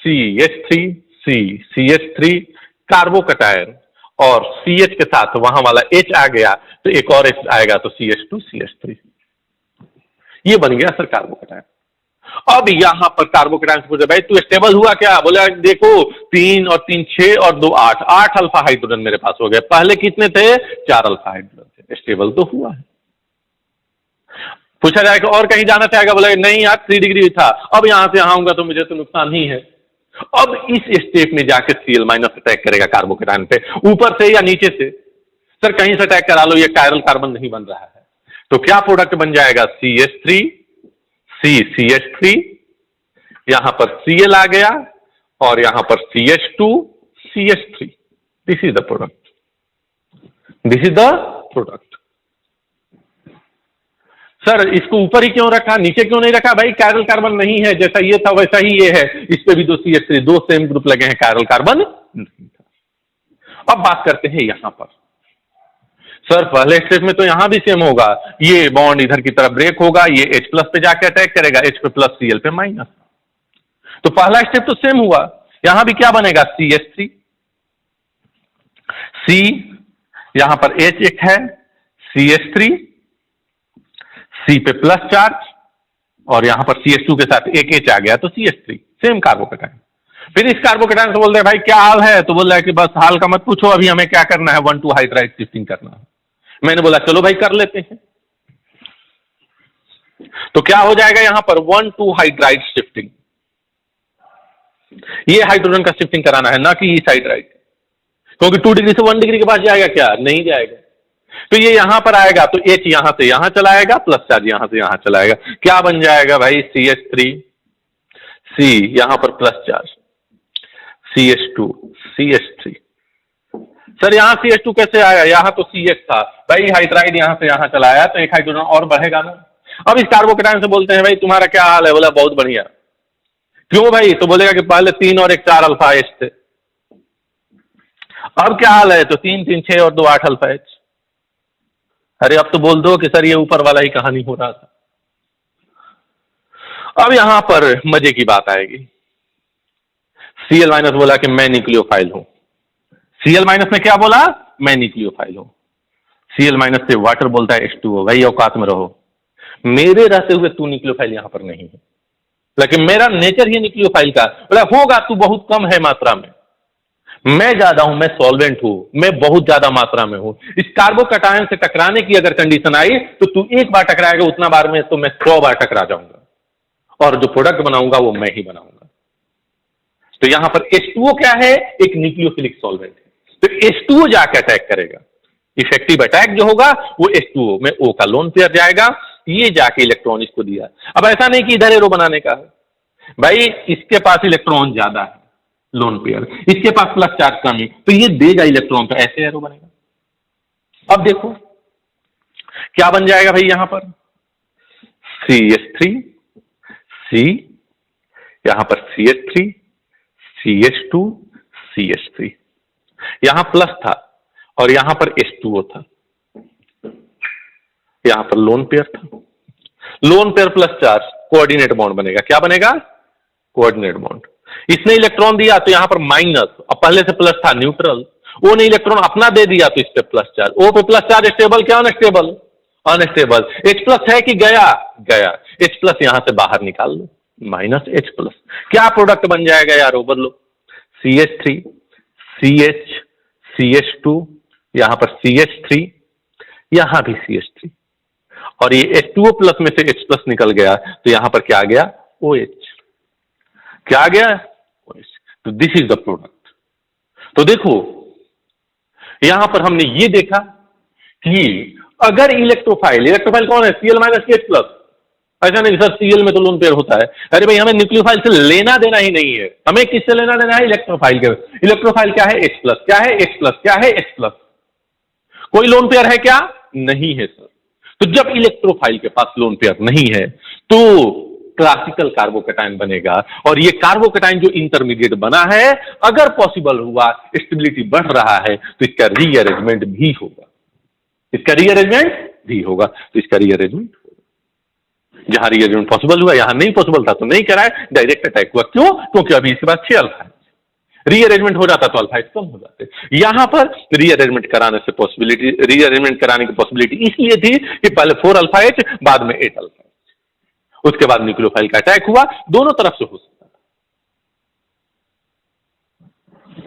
CH3 CH3 कार्बोकैटायन और CH के साथ वहां वाला H आ गया तो एक और H आएगा तो CH2 CH3। ये बन गया सर कार्बोकैटायन। अब यहां पर कार्बोकैटायन से पूछे भाई तू स्टेबल हुआ क्या? बोला देखो 3 और 3 6 और 2 8, 8 अल्फा हाइड्रोजन मेरे पास हो गए। पहले कितने थे? 4 अल्फा हाइड्रोजन थे। स्टेबल तो हुआ है। पूछा जाएगा और कहीं जाना चाहेगा? बोला नहीं यार 3 डिग्री था, अब यहां से यहां आऊंगा तो मुझे तो नुकसान ही है। अब इस स्टेप में जाके Cl- अटैक करेगा कार्बोकैटायन पे, ऊपर से या नीचे से। सर कहीं से अटैक करा लो, ये कायरल कार्बन नहीं बन रहा है। तो क्या प्रोडक्ट बन जाएगा? CH3 CH3, यहां पर Cl आ गया और यहां पर CH2 CH3। This is the product, this is the product. Sir इसको ऊपर ही क्यों रखा, नीचे क्यों नहीं रखा? भाई कायरल कार्बन नहीं है, जैसा ये था वैसा ही ये है। इस पे भी 2 CH3, 2 सेम ग्रुप लगे हैं, कायरल कार्बन नहीं था। अब बात करते हैं यहां पर। सर पहले स्टेप में तो यहां भी सेम होगा, ये बॉन्ड इधर की तरफ ब्रेक होगा, ये H प्लस पे जाके अटैक करेगा, H पे प्लस Cl पे माइनस। तो पहला स्टेप तो सेम हुआ। यहां भी क्या बनेगा? CH3 C, यहां पर H एक है, CH3 C पे प्लस चार्ज और यहां पर CH2 के साथ एक H आ गया तो CH3, सेम कार्बोकैटायन। फिर इस कार्बोकैटायन से बोल रहे हैं भाई क्या हाल है? तो बोल रहा है कि बस हाल का मत पूछो, अभी हमें क्या करना है, 1 to height right शिफ्टिंग करना है। मैंने बोला चलो भाई कर लेते हैं। तो क्या हो जाएगा यहां पर? 1 to height right शिफ्टिंग। ये हाइड्रोजन का शिफ्टिंग कराना है, ना कि इस साइड राइट, क्योंकि 2 डिग्री से 1 डिग्री के पास जाएगा क्या? नहीं जाएगा। तो ये यहां पर आएगा तो H यहां से यहां चला आएगा, प्लस चार्ज यहां से यहां चला आएगा। क्या बन जाएगा भाई? CH3 C, यहां पर plus charge, CH2 CH3। Sir यहां CH2 कैसे आया? यहां तो CH था भाई, हाइड्राइड यहां से यहां चला आया तो एक हाइड्रोजन और बढ़ेगा ना। अब इस कार्बोकैटायन से बोलते हैं भाई तुम्हारा क्या हाल है? बोला बहुत बढ़िया। क्यों भाई? तो बोलेगा कि पहले 3 और 1 4 अल्फा H थे, अब क्या हाल है? तो 3 3 6 और 2 8 अल्फा H। अरे अब तो बोल दो कि सर ये ऊपर वाला ही कहानी हो रहा था। अब यहां पर मजे की बात आएगी। Cl माइनस बोला कि मैं न्यूक्लियोफाइल हूं। Cl माइनस ने क्या बोला? मैं न्यूक्लियोफाइल हूं। Cl माइनस से वाटर बोलता है H2O, भाई औकात में रहो, मेरे रहते हुए तू न्यूक्लियोफाइल यहां पर नहीं है, लेकिन मेरा नेचर ही न्यूक्लियोफाइल का। बोला होगा, तू बहुत कम है मात्रा में, मैं ज्यादा हूं, मैं सॉल्वेंट हूं, मैं बहुत ज्यादा मात्रा में हूं। इस कार्बोकैटायन से टकराने की अगर कंडीशन आई तो तू एक बार टकराएगा, उतना बार में तो मैं 100 बार टकरा जाऊंगा, और जो प्रोडक्ट बनाऊंगा वो मैं ही बनाऊंगा। तो यहां पर H2O क्या है? एक न्यूक्लियोफिलिक सॉल्वेंट है। तो H2O जाकर अटैक करेगा, इफेक्टिव अटैक जो होगा वो H2O में O का लोन पेयर जाएगा, ये जाके इलेक्ट्रॉन इसको दिया। अब ऐसा नहीं कि इधर एरो बनाने का है, भाई इसके पास इलेक्ट्रॉन ज्यादा है, लोन पेयर, इसके पास प्लस चार्ज कम है, तो ये देगा इलेक्ट्रॉन, तो ऐसे एरो बनेगा। अब देखो क्या बन जाएगा भाई, यहां पर CH3 C, यहां पर CH3 CH2 CH3, यहां प्लस था और यहां पर H2O था, यहां पर लोन पेयर था। Lone pair plus charge coordinate bond बनेगा। क्या बनेगा? Coordinate bond. इसने इलेक्ट्रॉन दिया तो यहां पर माइनस, और पहले से प्लस था न्यूट्रल। ओ ने इलेक्ट्रॉन अपना दे दिया तो इस पे प्लस चार्ज। ओ पे प्लस चार्ज स्टेबल क्या अनस्टेबल? अनस्टेबल। H प्लस है कि गया? गया। H प्लस यहां से बाहर निकाल लो, माइनस H प्लस। क्या प्रोडक्ट बन जाएगा यार? वो बदलो, CH3 CH CH2, यहां पर CH3, यहां भी CH3, और ये H2O प्लस में से H प्लस निकल गया तो यहां पर क्या आ गया? OH। क्या आ गया? OH। तो दिस इज द प्रोडक्ट। तो देखो यहां पर हमने ये देखा कि अगर इलेक्ट्रोफाइल, इलेक्ट्रोफाइल कौन है? Cl minus CH plus. ऐसा नहीं सर Cl में तो लोन पेयर होता है। अरे भाई हमें न्यूक्लियोफाइल से लेना देना ही नहीं है, हमें किससे लेना देना है? इलेक्ट्रोफाइल के। इलेक्ट्रोफाइल क्या है? H plus. क्या है? H plus. क्या है? H plus. कोई लोन पेयर है क्या? नहीं है सर। तो जब इलेक्ट्रोफाइल के पास लोन पेयर नहीं है तो क्लासिकल कार्बोकैटायन बनेगा, और ये कार्बोकैटायन जो इंटरमीडिएट बना है, अगर पॉसिबल हुआ, स्टेबिलिटी बढ़ रहा है तो इसका रीअरेंजमेंट भी होगा। इसका रीअरेंजमेंट भी होगा। तो इसका रीअरेंजमेंट होगा। जहां रीअरेंजमेंट पॉसिबल हुआ, यहां नहीं पॉसिबल था तो नहीं कराए, डायरेक्ट अटैक हुआ। क्यों? क्योंकि अभी इसके बाद 6 अल्फा है। रीअरेंजमेंट हो जाता तो अल्फाइड कम हो जाते। यहां पर रीअरेंजमेंट कराने से पॉसिबिलिटी, रीअरेंजमेंट कराने की पॉसिबिलिटी इसलिए थी कि पहले 4 अल्फाइड, बाद में 8 अल्फाइड। उसके बाद न्यूक्लियोफाइल का अटैक हुआ। दोनों तरफ से हो सकता था।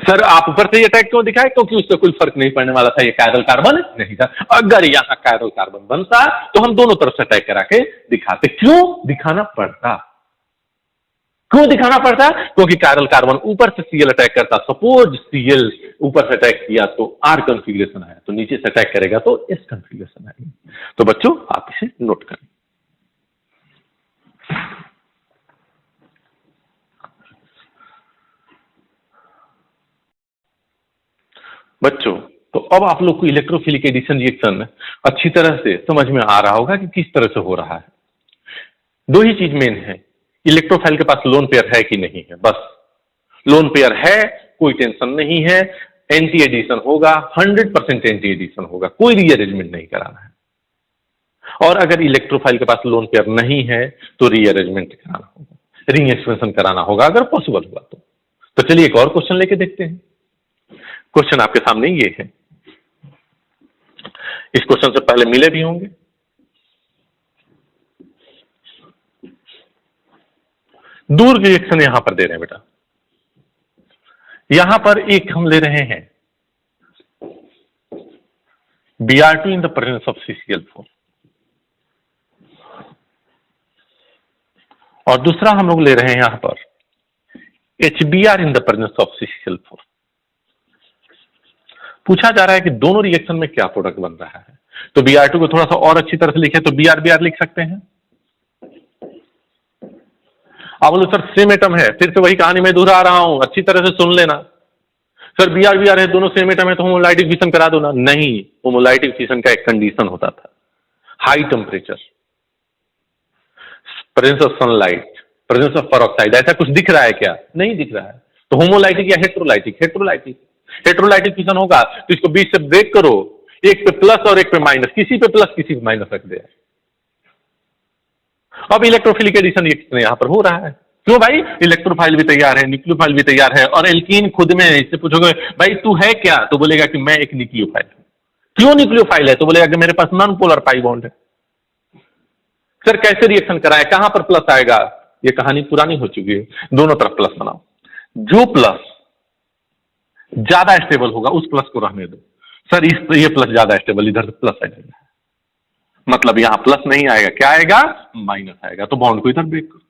सर आप ऊपर से अटैक क्यों दिखाए? क्योंकि उससे कोई फर्क नहीं पड़ने वाला था, ये कायरल कार्बन नहीं था। अगर यहां कायरल कार्बन बनता तो हम दोनों तरफ से अटैक करा के दिखाते। क्यों दिखाना पड़ता? क्यों दिखाना पड़ता? क्योंकि कायरल कार्बन ऊपर से Cl अटैक करता। सपोज Cl ऊपर से अटैक किया तो R कॉन्फ़िगरेशन आया, तो नीचे से अटैक करेगा तो S कॉन्फ़िगरेशन आएगी। तो बच्चों आप इसे नोट करें। बच्चों तो अब आप लोग को इलेक्ट्रोफिलिक एडिशन रिएक्शन अच्छी तरह से समझ में आ रहा होगा कि किस तरह से हो रहा है। दो ही चीज मेन है, इलेक्ट्रोफाइल के पास लोन पेयर है कि नहीं है। बस लोन पेयर है, कोई टेंशन नहीं है, एंटी एडिशन होगा, 100% एंटी एडिशन होगा, कोई रीअरेंजमेंट नहीं कराना है। और अगर इलेक्ट्रोफाइल के पास लोन पेयर नहीं है तो रीअरेंजमेंट कराना होगा, रिंग एक्सपेंशन कराना होगा अगर पॉसिबल हुआ तो चलिए एक और क्वेश्चन लेके देखते हैं। क्वेश्चन आपके सामने ये है। इस क्वेश्चन से पहले मिले भी होंगे। दूर रिएक्शन यहां पर दे रहे हैं बेटा। यहां पर एक हम ले रहे हैं Br2 in the presence of CCl4, और दूसरा हम लोग ले रहे हैं यहां पर HBr in the presence of CCl4। पूछा जा रहा है कि दोनों रिएक्शन में क्या प्रोडक्ट बन रहा है। तो Br2 को थोड़ा सा और अच्छी तरह से लिखे तो Br लिख सकते हैं। आप बोलो सर सेम एटम है, फिर से वही कहानी मैं दोहरा रहा हूं, अच्छी तरह से सुन लेना। सर Br है, दोनों सेम एटम है तो होमोलाइटिक फिशन करा दो ना। नहीं, होमोलाइटिक फिशन का एक कंडीशन होता था, high temperature, presence of sunlight, presence of peroxide. ऐसा कुछ दिख रहा है क्या? नहीं दिख रहा है। तो होमोलाइटिक या हेट्रोलाइटिक? हेट्रोलाइटिक। हेट्रोलाइटिक फिशन होगा तो इसको बीच से ब्रेक करो, एक पे प्लस और एक पे माइनस, किसी पे प्लस किसी पे माइनस रख दे। अब इलेक्ट्रोफिलिक एडिशन यहां पर हो रहा है। क्यों भाई? इलेक्ट्रोफाइल भी तैयार है, न्यूक्लियोफाइल भी तैयार है, और एल्कीन खुद में। इससे पूछोगे भाई तू है क्या, तो बोलेगा कि मैं एक न्यूक्लियोफाइल हूं। क्यों न्यूक्लियोफाइल है? तो बोलेगा कि मेरे पास नॉन पोलर पाई बॉन्ड है। सर कैसे रिएक्शन कराए, कहां पर प्लस आएगा? ये कहानी पुरानी हो चुकी है। दोनों तरफ प्लस बनाओ, जो प्लस ज्यादा स्टेबल होगा उस प्लस को रहने दो। सर ये प्लस ज्यादा स्टेबल, इधर से प्लस आएगा, मतलब यहां प्लस नहीं आएगा, क्या आएगा? माइनस आएगा। तो बॉन्ड को इधर ब्रेक करो।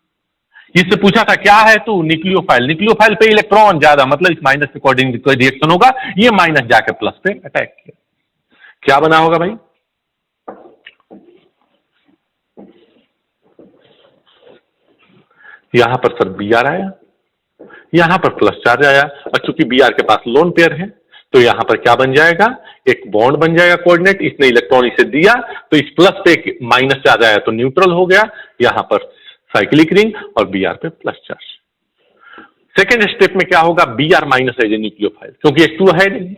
इससे पूछा था क्या है तू? न्यूक्लियोफाइल। न्यूक्लियोफाइल पे इलेक्ट्रॉन ज्यादा, मतलब इस माइनस के अकॉर्डिंग कोई रिएक्शन होगा, ये माइनस जाकर प्लस पे अटैक किया, क्या बना होगा भाई? यहां पर सर Br आया, यहां पर प्लस चार्ज आया, और चूंकि Br के पास लोन पेयर है तो यहां पर क्या बन जाएगा? एक बॉन्ड बन जाएगा कोऑर्डिनेट, इसने इलेक्ट्रॉन इसे दिया तो इस प्लस पे माइनस चार्ज आया तो न्यूट्रल हो गया, यहां पर साइक्लिक रिंग और Br पे प्लस चार्ज। सेकेंड स्टेप में क्या होगा, Br माइनस है न्यूक्लियोफाइल, क्योंकि H2 है नहीं,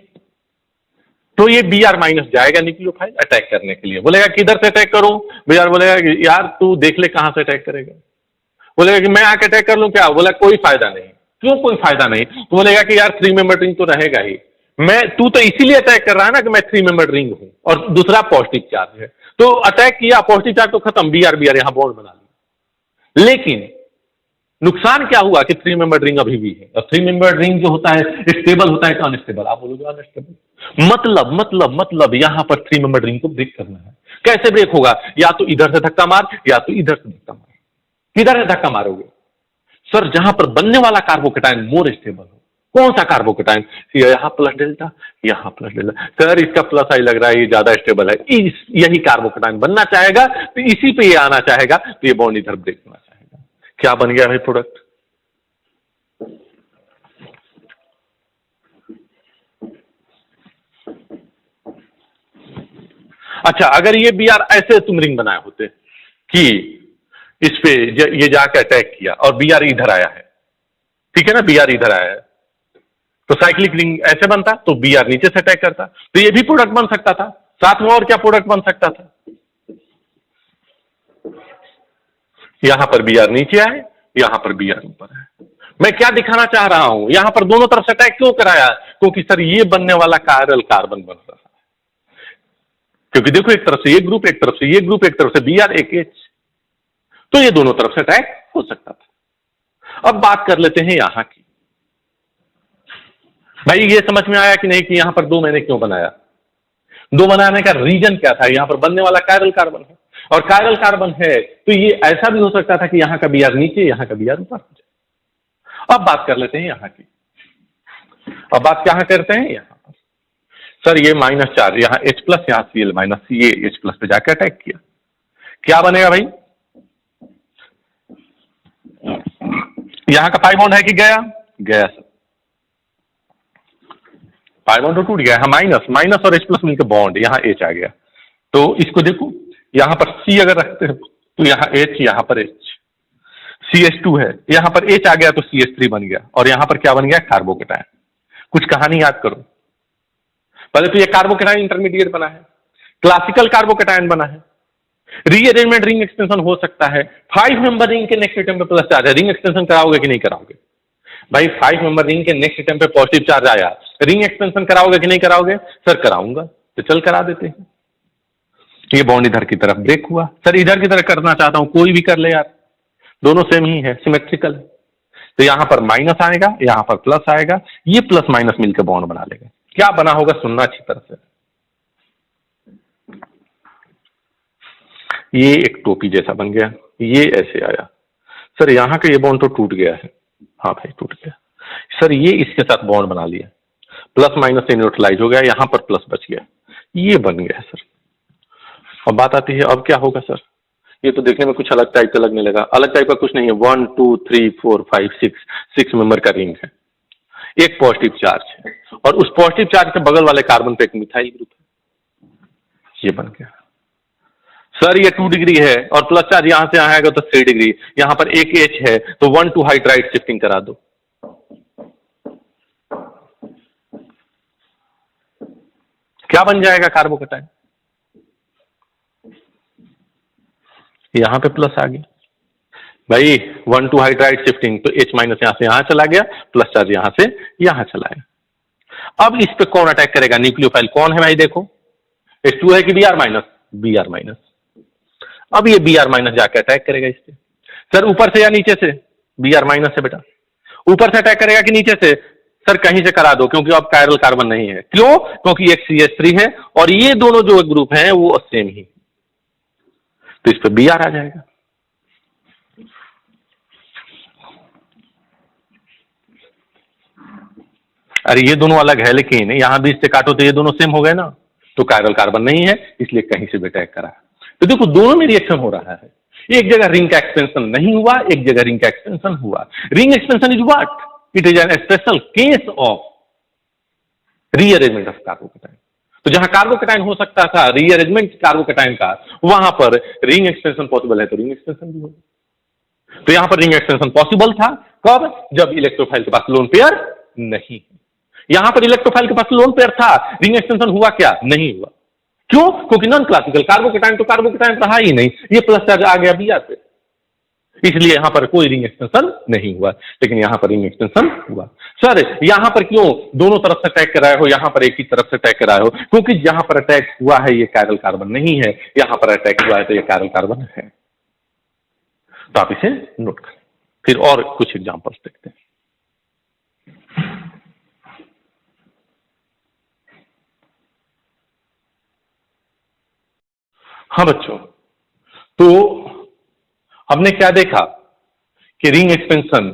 तो ये Br माइनस जाएगा न्यूक्लियोफाइल अटैक करने के लिए। बोलेगा किधर से अटैक करूं, Br बोलेगा यार तू देख ले कहां से अटैक करेगा। बोलेगा कि मैं आके अटैक कर लूं क्या, बोला कोई फायदा नहीं। क्यों कोई फायदा नहीं, तो बोलेगा कि यार 3 मेंबर रिंग तो रहेगा ही, मैं तू तो इसीलिए अटैक कर रहा है ना कि मैं 3 मेंबर रिंग हूं और दूसरा पॉजिटिव चार्ज है, तो अटैक किया, पॉजिटिव चार्ज तो खत्म, Br यहां बॉन्ड बना लिया। लेकिन नुकसान क्या हुआ कि 3 मेंबर रिंग अभी भी है, और 3 मेंबर रिंग जो होता है स्टेबल होता है कि अनस्टेबल, आप बोलोगे अनस्टेबल। मतलब यहां पर 3 मेंबर रिंग को ब्रेक करना है। कैसे ब्रेक होगा, या तो इधर से धक्का मार या तो इधर से धक्का मार। किधर से धक्का मारोगे सर, जहां पर बनने वाला कार्बोकेटाइन मोर स्टेबल हो। कौन सा कार्बोकेटाइन, यहां प्लस डेल्टा, यहां प्लस डेल्टा। सर इसका प्लस आई लग रहा है, ये ज्यादा स्टेबल है, यही कार्बोकेटाइन बनना चाहेगा तो इसी पे ये आना चाहेगा, तो ये बॉन्ड इधर ब्रेक होना चाहेगा। क्या बन गया भाई प्रोडक्ट, अच्छा अगर ये Br ऐसे तुम रिंग बनाए होते कि इस पे ये जाके अटैक किया और Br इधर आया है, ठीक है ना, Br इधर आया है, तो साइक्लिक रिंग ऐसे बनता, तो Br नीचे से अटैक करता, तो ये भी प्रोडक्ट बन सकता था। साथ में और क्या प्रोडक्ट बन सकता था, यहां पर Br नीचे आए, यहां पर Br ऊपर है। मैं क्या दिखाना चाह रहा हूं, यहां पर दोनों तरफ से अटैक क्यों कराया, क्योंकि सर ये बनने वाला कायरल कार्बन बन रहा है, क्योंकि देखो एक तरफ से ये ग्रुप, एक तरफ से ये ग्रुप, एक तरफ से Br एक H, तो ये दोनों तरफ से अटैक हो सकता था। अब बात कर लेते हैं यहां की, भाई ये समझ में आया कि नहीं कि यहां पर दो मैंने क्यों बनाया, दो बनाने का रीजन क्या था, यहां पर बनने वाला कायरल कार्बन है, और कायरल कार्बन है तो ये ऐसा भी हो सकता था कि यहां का Br नीचे, यहां का Br ऊपर हो जाए। अब बात कर लेते हैं यहां की, अब बात क्या करते हैं यहां पर, सर ये माइनस चार्ज यहां H प्लस, यहां Cl माइनस, ये H प्लस पे जाकर अटैक किया, क्या बनेगा भाई, यहां का पाई बॉन्ड है कि गया, गया सर, पाई बॉन्ड तो टूट गया है, माइनस माइनस और H प्लस मिलकर बॉन्ड, यहां H आ गया, तो इसको देखो यहां पर C अगर रखते हैं तो यहां H, यहां पर H, CH2 है, यहां पर H आ गया तो CH3 बन गया, और यहां पर क्या बन गया, कार्बोकेटाइन। कुछ कहानी याद करो, पहले तो ये कार्बोकेटाइन इंटरमीडिएट बना है, क्लासिकल कार्बोकेटाइन बना है, रीअरेंजमेंट रिंग एक्सटेंशन हो सकता है, 5 मेंबर रिंग के नेक्स्ट एटम पे प्लस चार्ज है, रिंग एक्सटेंशन कराओगे कि नहीं कराओगे भाई, 5 मेंबर रिंग के नेक्स्ट एटम पे पॉजिटिव चार्ज आया, रिंग एक्सटेंशन कराओगे कि नहीं कराओगे, सर कराऊंगा, तो चल करा देते हैं। ये बॉन्ड इधर की तरफ ब्रेक हुआ, सर इधर की तरफ करना चाहता हूं, कोई भी कर ले यार, दोनों सेम ही है, सिमेट्रिकल है, तो यहां पर माइनस आएगा, यहां पर प्लस आएगा, ये प्लस माइनस मिलकर बॉन्ड बना लेगा। क्या बना होगा, सुनना अच्छी तरह से, ये एक टोपी जैसा बन गया, ये ऐसे आया, सर यहां का ये बॉन्ड तो टूट गया है, हाँ भाई टूट गया, सर ये इसके साथ बॉन्ड बना लिया, प्लस माइनस से न्यूट्रलाइज हो गया, यहां पर प्लस बच गया, ये बन गया सर। अब बात आती है अब क्या होगा सर, ये तो देखने में कुछ अलग टाइप का लगने लगा, अलग टाइप का कुछ नहीं है, 1 2 3 4 5 6 मेंबर का रिंग है, एक पॉजिटिव चार्ज है, और उस पॉजिटिव चार्ज के बगल वाले कार्बन पे एक मिथाइल ग्रुप है, ये बन गया सर, ये 2 डिग्री है और प्लस चार्ज यहां से आएगा तो 3 डिग्री, यहां पर एक H है तो 1 2 हाइड्राइड शिफ्टिंग करा दो, क्या बन जाएगा, कार्बोकेटाइन, यहां पे प्लस आ गया भाई, 1 2 हाइड्राइड शिफ्टिंग, तो H माइनस यहां से यहां चला गया, प्लस चार्ज यहां से यहां चला गया। अब इस पे कौन अटैक करेगा, न्यूक्लियोफाइल कौन है भाई, देखो H2 है कि Br माइनस, Br माइनस, अब ये Br माइनस जाके अटैक करेगा इस पे, सर ऊपर से या नीचे से, Br माइनस से बेटा, ऊपर से अटैक करेगा कि नीचे से, सर कहीं से करा दो, क्योंकि अब कायरल कार्बन नहीं है, क्यों, क्योंकि एक CH3 है और ये दोनों जो ग्रुप हैं वो सेम ही, तो इस पे Br आ जाएगा। अरे ये दोनों अलग है, लेकिन यहां बीच से काटो तो ये दोनों सेम हो गए ना, तो कायरल कार्बन नहीं है, इसलिए कहीं से भी अटैक करा, तो देखो दोनों में रिएक्शन हो रहा है, एक जगह रिंग का एक्सटेंशन नहीं हुआ, एक जगह रिंग का एक्सटेंशन हुआ। Ring extension is what, it is an special case of rearrangement of carbocation. तो जहां कार्बोकेटाइन हो सकता था रीअरेंजमेंट कार्बोकेटाइन का, वहां पर रिंग एक्सटेंशन पॉसिबल है तो रिंग एक्सटेंशन भी होगा। तो यहां पर रिंग एक्सटेंशन पॉसिबल था कब? जब इलेक्ट्रोफाइल के पास लोन पेयर नहीं। यहां पर इलेक्ट्रोफाइल के पास लोन पेयर था, रिंग एक्सटेंशन हुआ क्या? नहीं हुआ। क्यों? क्योंकि नॉन क्लासिकल कार्बोकेटाइन तो कार्बोकेटाइन रहा ही नहीं, ये प्लस चार्ज आ गया बिया से, इसलिए यहां पर कोई रिंग एक्सटेंशन नहीं हुआ। लेकिन यहां पर रिंग एक्सटेंशन हुआ। सर यहां पर क्यों दोनों तरफ से अटैक कराए हो, यहां पर एक ही तरफ से अटैक कराए हो? क्योंकि जहां पर अटैक हुआ है ये कायरल कार्बन नहीं है, यहां पर अटैक हुआ है तो ये कायरल कार्बन है। तो आप इसे नोट करें। फिर और कुछ एग्जांपल्स देखते हैं। हाँ बच्चों, तो हमने क्या देखा कि रिंग एक्सपेंशन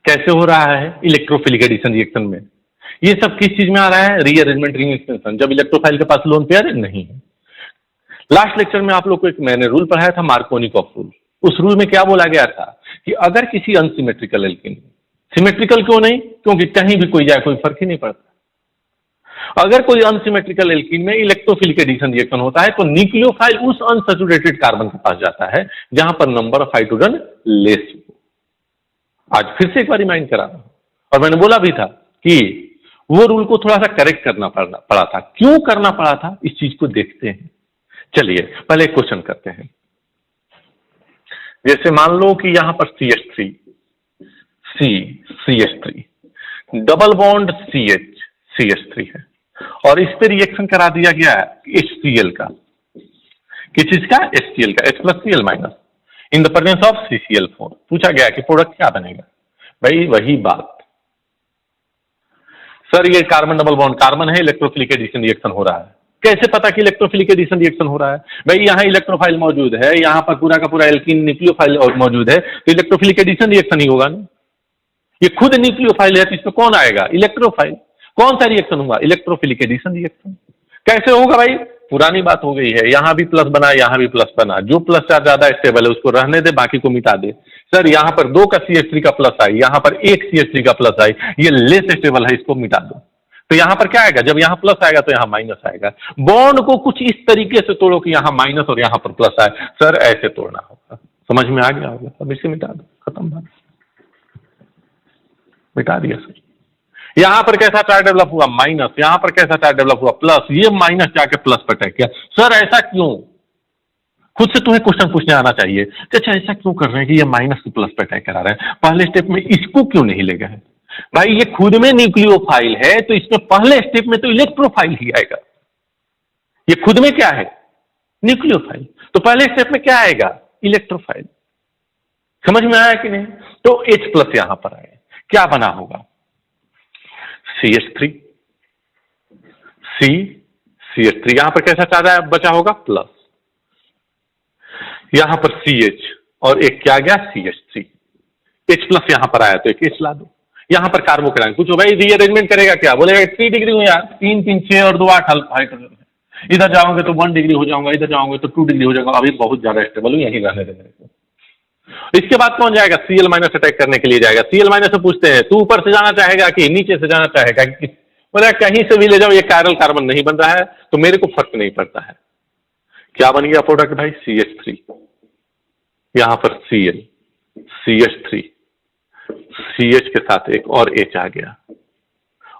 कैसे हो रहा है इलेक्ट्रोफिलिक एडिशन रिएक्शन में। ये सब किस चीज में आ रहा है? रीअरेंजमेंट रिंग एक्सपेंशन, जब इलेक्ट्रोफाइल के पास लोन पेयर नहीं है। लास्ट लेक्चर में आप लोग को एक मैंने रूल पढ़ाया था, मार्कोनिकॉफ रूल। उस रूल में क्या बोला गया था कि अगर किसी अनसिमेट्रिकल एल्कीन, सिमेट्रिकल क्यों नहीं? क्योंकि कहीं भी कोई जाए कोई फर्क ही नहीं पड़ता। अगर कोई अनसिमेट्रिकल एल्कीन में इलेक्ट्रोफिलिक एडिशन रिएक्शन होता है तो न्यूक्लियोफाइल उस अनसैचुरेटेड कार्बन के पास जाता है जहां पर नंबर ऑफ हाइड्रोजन लेस हो। आज फिर से एक बार रिमाइंड करा रहा हूं, और मैंने बोला भी था कि वो रूल को थोड़ा सा करेक्ट करना पड़ा था। क्यों करना पड़ा था, इस चीज को देखते हैं। चलिए पहले एक क्वेश्चन करते हैं। जैसे मान लो कि यहां पर CH3 C CH3 double bond CH3 है, और इस पे रिएक्शन करा दिया गया है HCl का। किस चीज का? HCl का, H+Cl- in the presence of CCl4। पूछा गया कि प्रोडक्ट क्या बनेगा? भाई वही बात, सर ये कार्बन डबल बॉन्ड कार्बन है, इलेक्ट्रोफिलिक एडिशन रिएक्शन हो रहा है। कैसे पता कि इलेक्ट्रोफिलिक एडिशन रिएक्शन हो रहा है? भाई यहाँ इलेक्ट्रोफाइल मौजूद है, यहाँ पर पूरा का पूरा एल्कीन न्यूक्लियोफाइल मौजूद है, तो इलेक्ट्रोफिलिक एडिशन रिएक्शन ही होगा ना। ये खुद न्यूक्लियोफाइल है तो इसमें कौन आएगा? इलेक्ट्रोफाइल। कौन सा रिएक्शन हुआ? Electrophilic addition reaction. कैसे होगा भाई? पुरानी बात हो गई है, यहां भी प्लस बना यहां भी प्लस बना, जो प्लस चार्ज ज्यादा स्टेबल है उसको रहने दे, बाकी को मिटा दे। सर यहां पर 2 का CH3 का प्लस आई, यहां पर 1 CH3 का प्लस आई, ये लेस स्टेबल है, इसको मिटा दो। तो यहां पर क्या आएगा? जब यहां प्लस आएगा तो यहां माइनस आएगा। बॉन्ड को कुछ इस तरीके से तोड़ो कि यहां माइनस और यहां पर प्लस आए। सर ऐसे तोड़ना होगा। समझ में आ गया होगा? अब इसे मिटा दो, खत्म बात, मिटा दिया सर। यहां पर कैसा चार्ज डेवलप हुआ? माइनस। यहां पर कैसा चार्ज डेवलप हुआ? प्लस। ये माइनस जाके प्लस पर अटैक किया। सर ऐसा क्यों? खुद से तुम्हें क्वेश्चन पूछने आना चाहिए कि अच्छा ऐसा क्यों कर रहे हैं कि ये माइनस से प्लस पर अटैक करा रहे हैं? पहले स्टेप में इसको क्यों नहीं ले गए? भाई ये खुद में न्यूक्लियोफाइल है तो इसमें पहले स्टेप में तो इलेक्ट्रोफाइल ही आएगा। ये खुद में क्या है? न्यूक्लियोफाइल। तो पहले स्टेप में क्या आएगा? इलेक्ट्रोफाइल। समझ में आया कि नहीं? तो H+ यहां पर आए, क्या बना होगा? CH3 C CH3, यहां पर कैसा चार्ज बचा होगा? प्लस। यहां पर CH और एक क्या गया? CH3। H+ यहां पर आया तो एक H ला दो। यहां पर कार्बोकेटाइन पूछो भाई रीअरेंजमेंट करेगा क्या? बोलेगा 3 डिग्री हूं यार, 3 3 6 और 2 8 हाइड्रोजन है। इधर जाओगे तो 1 डिग्री हो जाऊंगा, इधर जाओगे तो 2 डिग्री हो जाऊंगा। अभी बहुत ज्यादा स्टेबल हूं, यहीं रहने देने को। इसके बाद कौन जाएगा? Cl- अटैक करने के लिए जाएगा। Cl- से पूछते हैं तू ऊपर से जाना चाहेगा कि नीचे से जाना चाहेगा? बोला कहीं से भी ले जाओ, ये कायरल कार्बन नहीं बन रहा है तो मेरे को फर्क नहीं पड़ता है। क्या बन गया प्रोडक्ट भाई? CH3, यहां पर Cl CH3 CH के साथ एक और H आ गया,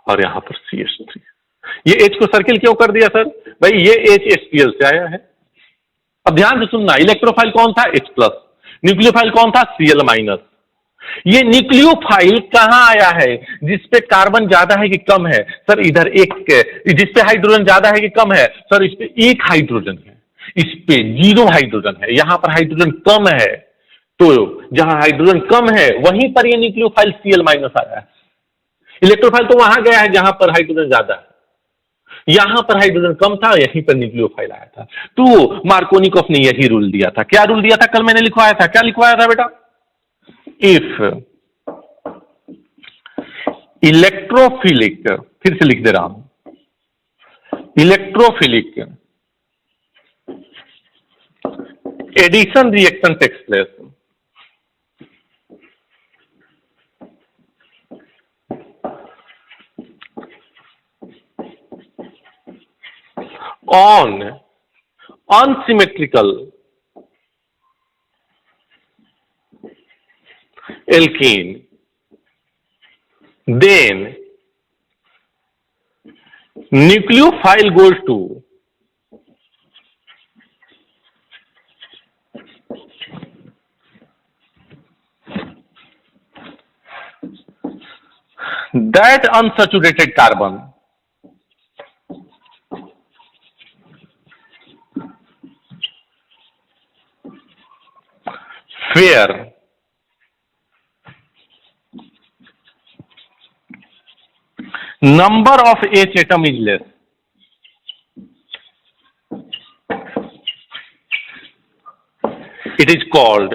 और यहां पर CH3। ये H को सर्किल क्यों कर दिया सर? भाई ये H HCl से आया है। अब ध्यान से सुनना, इलेक्ट्रोफाइल कौन था? H+। न्यूक्लियोफाइल कौन था? Cl-। ये न्यूक्लियोफाइल कहां आया है? जिसपे कार्बन ज्यादा है कि कम है? सर इधर एक, जिसपे हाइड्रोजन ज्यादा है कि कम है? सर इस पे एक हाइड्रोजन है, इस पे 0 हाइड्रोजन है, यहां पर हाइड्रोजन कम है। तो जहां हाइड्रोजन कम है वहीं पर ये न्यूक्लियोफाइल Cl- आया है। इलेक्ट्रोफाइल तो वहां गया है जहां पर हाइड्रोजन ज्यादा है, यहां पर हाइड्रोजन कम था, यहीं पर न्यूक्लियोफाइल आया था। तो मार्कोनिकॉफ ने यही रूल दिया था। क्या रूल दिया था? कल मैंने लिखवाया था। क्या लिखवाया था बेटा? इफ इलेक्ट्रोफिलिक, फिर से लिख दे रहा हूं, electrophilic addition reaction takes place, on unsymmetrical alkene, then nucleophile goes to that unsaturated carbon where number of H atom is less. It is called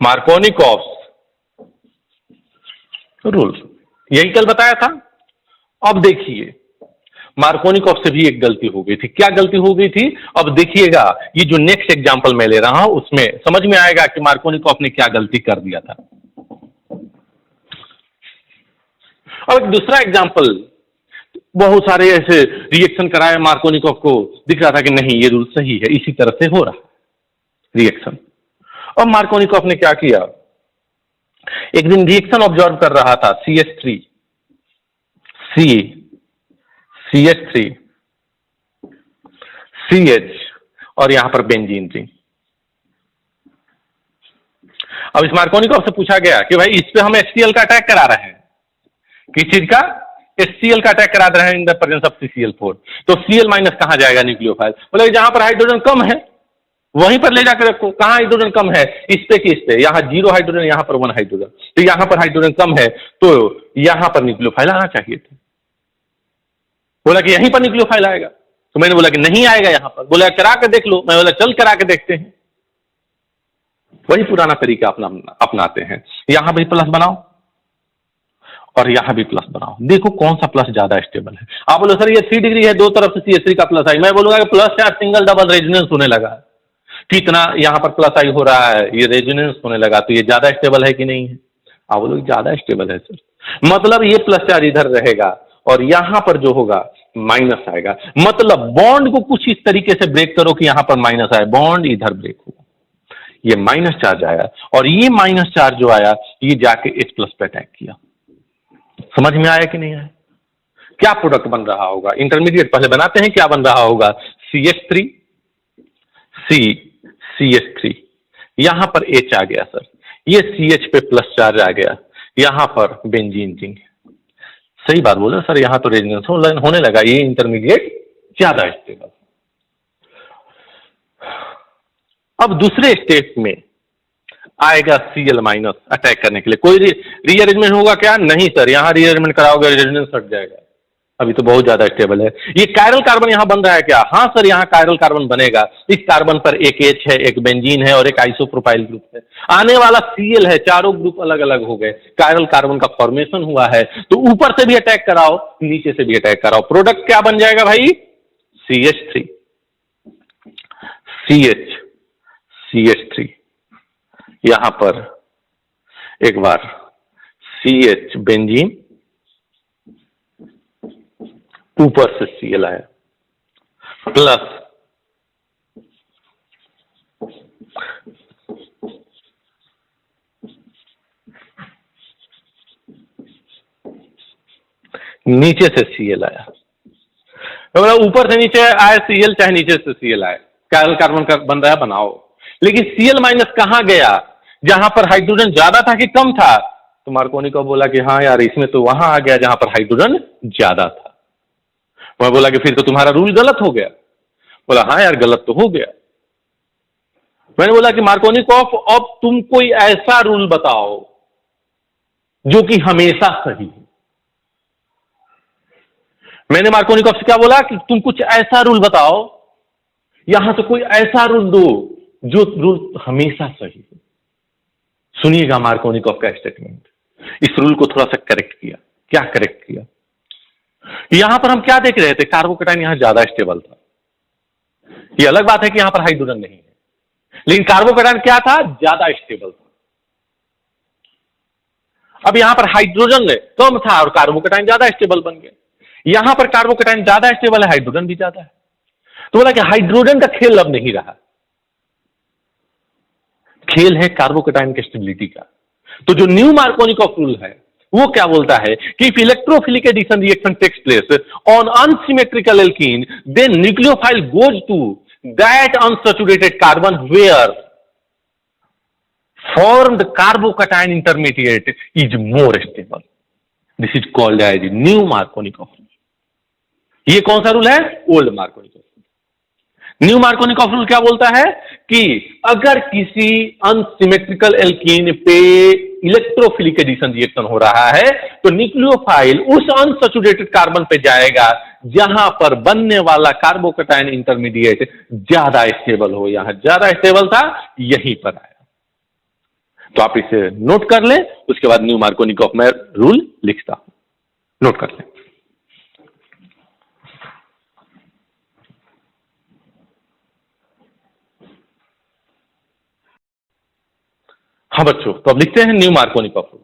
Markovnikov's rule. यही कल बताया था। अब देखिए मार्कोनिकॉफ से भी एक गलती हो गई थी। क्या गलती हो गई थी? अब देखिएगा, ये जो नेक्स्ट एग्जांपल मैं ले रहा हूं उसमें समझ में आएगा कि मार्कोनिकॉफ ने क्या गलती कर दिया था। अब एक दूसरा एग्जांपल, बहुत सारे ऐसे रिएक्शन कराए मार्कोनिकॉफ को, दिख रहा था कि नहीं ये रूल सही है, इसी तरह से हो रहा रिएक्शन। अब मार्कोनिकॉफ ने क्या किया, एक दिन रिएक्शन ऑब्जर्व कर रहा था, CH3 CH3 CH और यहां पर बेंजीन रिंग। अब इस मार्कोनिकॉफ से पूछा गया कि भाई इस पे हम HCl का अटैक करा रहे हैं, किस चीज का? HCl का अटैक करा रहे हैं in the presence of CCl4। तो Cl माइनस कहां जाएगा न्यूक्लियोफाइल? बोले जहां पर हाइड्रोजन कम है वहीं पर ले जाकर रखो। कहां हाइड्रोजन कम है? इस पे कि इस पे? यहां 0 हाइड्रोजन, यहां पर 1 हाइड्रोजन, तो यहां पर हाइड्रोजन कम है तो यहां पर न्यूक्लियोफाइल आना चाहिए था। बोला कि यहीं पर न्यूक्लियोफाइल आएगा, तो मैंने बोला कि नहीं आएगा यहां पर। बोला करा के देख लो, मैं बोला चल करा के देखते हैं। वही पुराना तरीका अपनाते हैं, यहां भी प्लस बनाओ और यहां भी प्लस बनाओ, देखो कौन सा प्लस ज्यादा स्टेबल है। आप बोलो सर ये 3 डिग्री है, दो तरफ से CH3 का प्लस आई, मैं बोलूंगा कि plus charge single double resonance होने लगा, कितना यहां पर प्लस आई हो रहा है, ये रेजोनेंस होने लगा, तो ये ज्यादा स्टेबल है कि नहीं है? आप बोलो ज्यादा स्टेबल है सर, मतलब ये प्लस चार्ज इधर रहेगा और यहां पर जो होगा माइनस आएगा। मतलब बॉन्ड को कुछ इस तरीके से ब्रेक करो कि यहां पर माइनस आए, बॉन्ड इधर ब्रेक होगा, ये माइनस चार्ज आया और ये माइनस चार्ज जो आया ये जाके H प्लस पे अटैक किया। समझ में आया कि नहीं आया? क्या प्रोडक्ट बन रहा होगा? इंटरमीडिएट पहले बनाते हैं, क्या बन रहा होगा? CH3 CH3, यहां पर H आ गया सर, ये CH पे प्लस चार्ज आ गया, यहां पर बेंजीन रिंग। सही बात बोला सर, यहां तो रेजोनेंस होने लगा, ये इंटरमीडिएट ज्यादा स्टेबल। अब दूसरे स्टेप में आएगा Cl माइनस अटैक करने के लिए, कोई रीअरेंजमेंट होगा क्या? नहीं सर, यहां रीअरेंजमेंट कराओगे रेजोनेंस हट जाएगा, अभी तो बहुत ज्यादा स्टेबल है। ये कायरल कार्बन यहां बन रहा है क्या? हाँ सर, यहां कायरल कार्बन बनेगा। इस कार्बन पर एक H है, एक बेंजीन है और एक आइसोप्रोपाइल ग्रुप है। आने वाला Cl है, चारों ग्रुप अलग अलग हो गए, कायरल कार्बन का फॉर्मेशन हुआ है, तो ऊपर से भी अटैक कराओ, नीचे से भी अटैक कराओ, प्रोडक्ट क्या बन जाएगा भाई? CH3 CH3, यहां पर एक बार CH बेंजीन, ऊपर से Cl आया, प्लस नीचे से Cl आया। ऊपर से नीचे आए Cl, चाहे नीचे से Cl आए, कायरल कार्बन का बन रहा है, बनाओ। लेकिन Cl माइनस कहां गया? जहां पर हाइड्रोजन ज्यादा था कि कम था? तो मार्कोनिकॉफ बोला कि हाँ यार, इसमें तो वहां आ गया जहां पर हाइड्रोजन ज्यादा था। मैं बोला कि फिर तो तुम्हारा रूल गलत हो गया। बोला हाँ यार गलत तो हो गया। मैंने बोला कि मार्कोनिकॉफ अब तुम कोई ऐसा रूल बताओ जो कि हमेशा सही है। मैंने मार्कोनिकॉफ से क्या बोला कि तुम कुछ ऐसा रूल बताओ, यहां से कोई ऐसा रूल दो जो रूल हमेशा सही है। सुनिएगा मार्कोनिकॉफ का स्टेटमेंट, इस रूल को थोड़ा सा करेक्ट किया। क्या करेक्ट किया? यहां पर हम क्या देख रहे थे? कार्बोकेटाइन यहां ज्यादा स्टेबल था। ये अलग बात है कि यहां पर हाइड्रोजन नहीं है, लेकिन कार्बोकैटायन क्या था, ज्यादा स्टेबल था। अब यहां पर हाइड्रोजन कम था और कार्बोकैटायन ज्यादा स्टेबल बन गया। यहां पर कार्बोकैटायन ज्यादा स्टेबल है, हाइड्रोजन भी ज्यादा है, तो बोला कि हाइड्रोजन का खेल अब नहीं रहा, खेल है कार्बोकैटायन की स्टेबिलिटी का। तो जो न्यू मार्कोनिकॉफ रूल है वो क्या बोलता है कि if electrophilic addition reaction takes place on unsymmetrical alkene then nucleophile goes to that unsaturated carbon where formed carbocation intermediate is more stable. This is called as new Markovnikov rule. ये कौन सा rule है, old Markovnikov rule. New Markovnikov rule क्या बोलता है कि अगर किसी अनसिमेट्रिकल एल्कीन पे इलेक्ट्रोफिलिक एडिशन रिएक्शन हो रहा है तो न्यूक्लियोफाइल उस अनसैचुरेटेड कार्बन पे जाएगा जहां पर बनने वाला कार्बोकैटायन इंटरमीडिएट ज्यादा स्टेबल हो। यहां ज्यादा स्टेबल था, यहीं पर आया। तो आप इसे नोट कर लें, उसके बाद न्यू मार्कोनिकॉफ में रूल लिखता हूं, नोट कर लें। हाँ बच्चों, तो अब लिखते हैं new Markovnikov rule.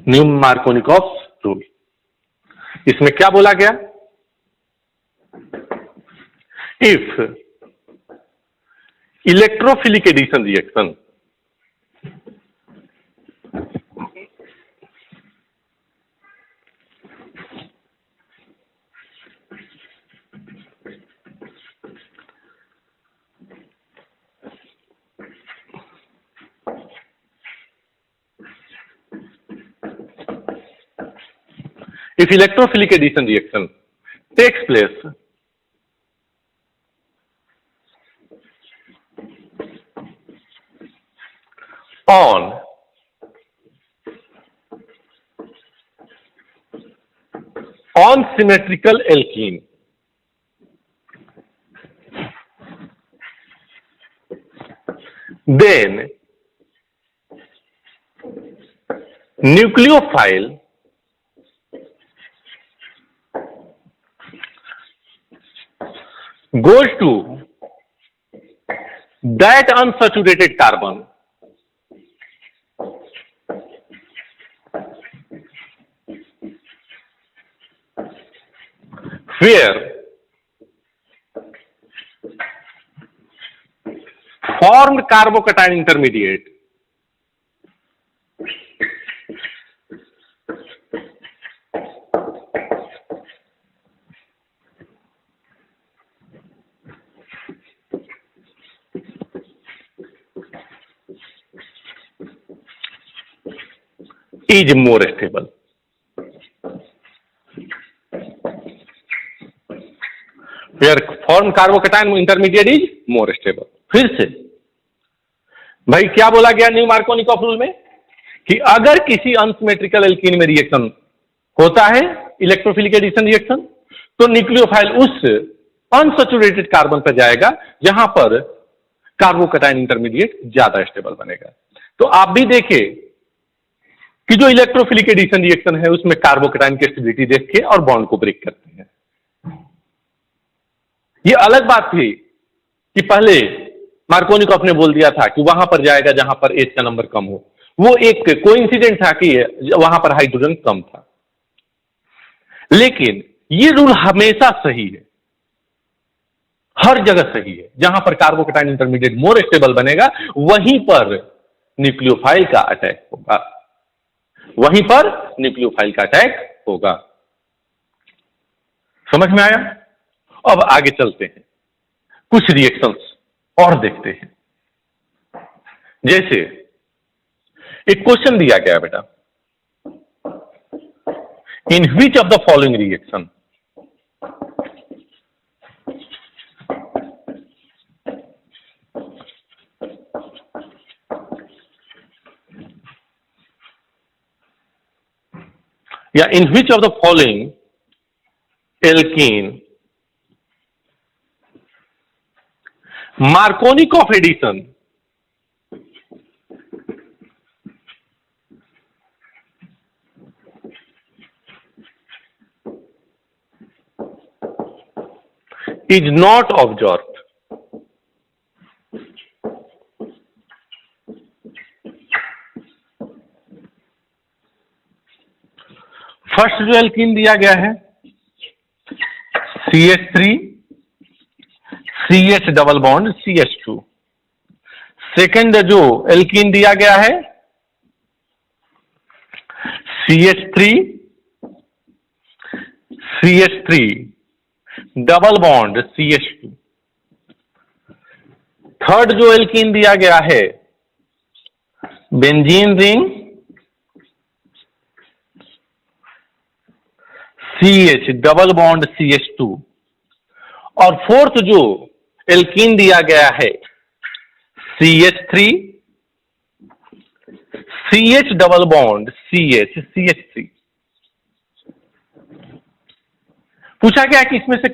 New Markovnikov rule, इसमें क्या बोला गया, if electrophilic addition reaction if electrophilic addition reaction takes place on symmetrical alkene then nucleophile goes to that unsaturated carbon where formed carbocation intermediate is more stable. Where formed carbocation intermediate is more stable. फिर से भाई क्या बोला गया new Markovnikov rule में कि अगर किसी अनसिमेट्रिकल एल्कीन में रिएक्शन होता है, इलेक्ट्रोफिलिक एडिशन रिएक्शन, तो न्यूक्लियोफाइल उस अनसैचुरेटेड कार्बन पर जाएगा जहां पर कार्बोकैटायन इंटरमीडिएट ज्यादा स्टेबल बनेगा। तो आप भी देखिए कि जो इलेक्ट्रोफिलिक एडिशन रिएक्शन है उसमें कार्बोकैटायन की स्टेबिलिटी देख के और बॉन्ड को ब्रेक करते हैं। ये अलग बात थी कि पहले मार्कोनिकॉफ ने बोल दिया था कि वहां पर जाएगा जहां पर एच का नंबर कम हो, वो एक कोइंसिडेंट था कि वहां पर हाइड्रोजन कम था, लेकिन ये रूल हमेशा सही है, हर जगह सही है। जहां पर कार्बोकैटायन इंटरमीडिएट मोर स्टेबल बनेगा वहीं पर न्यूक्लियोफाइल का अटैक होगा, वहीं पर न्यूक्लियोफाइल का अटैक होगा। समझ में आया? अब आगे चलते हैं, कुछ रिएक्शंस और देखते हैं। जैसे एक क्वेश्चन दिया गया बेटा, In which of the following reaction in which of the following alkene Markovnikov addition is not observed? First जो एल्कीन दिया गया है CH3 CH double bond CH2। Second जो एल्कीन दिया गया है CH3 CH3 double bond CH2। Third जो alkene दिया गया है benzene ring CH double bond CH2। और फोर्थ जो एल्कीन दिया गया है CH3 CH double bond CH CH3। पूछा गया कि इसमें से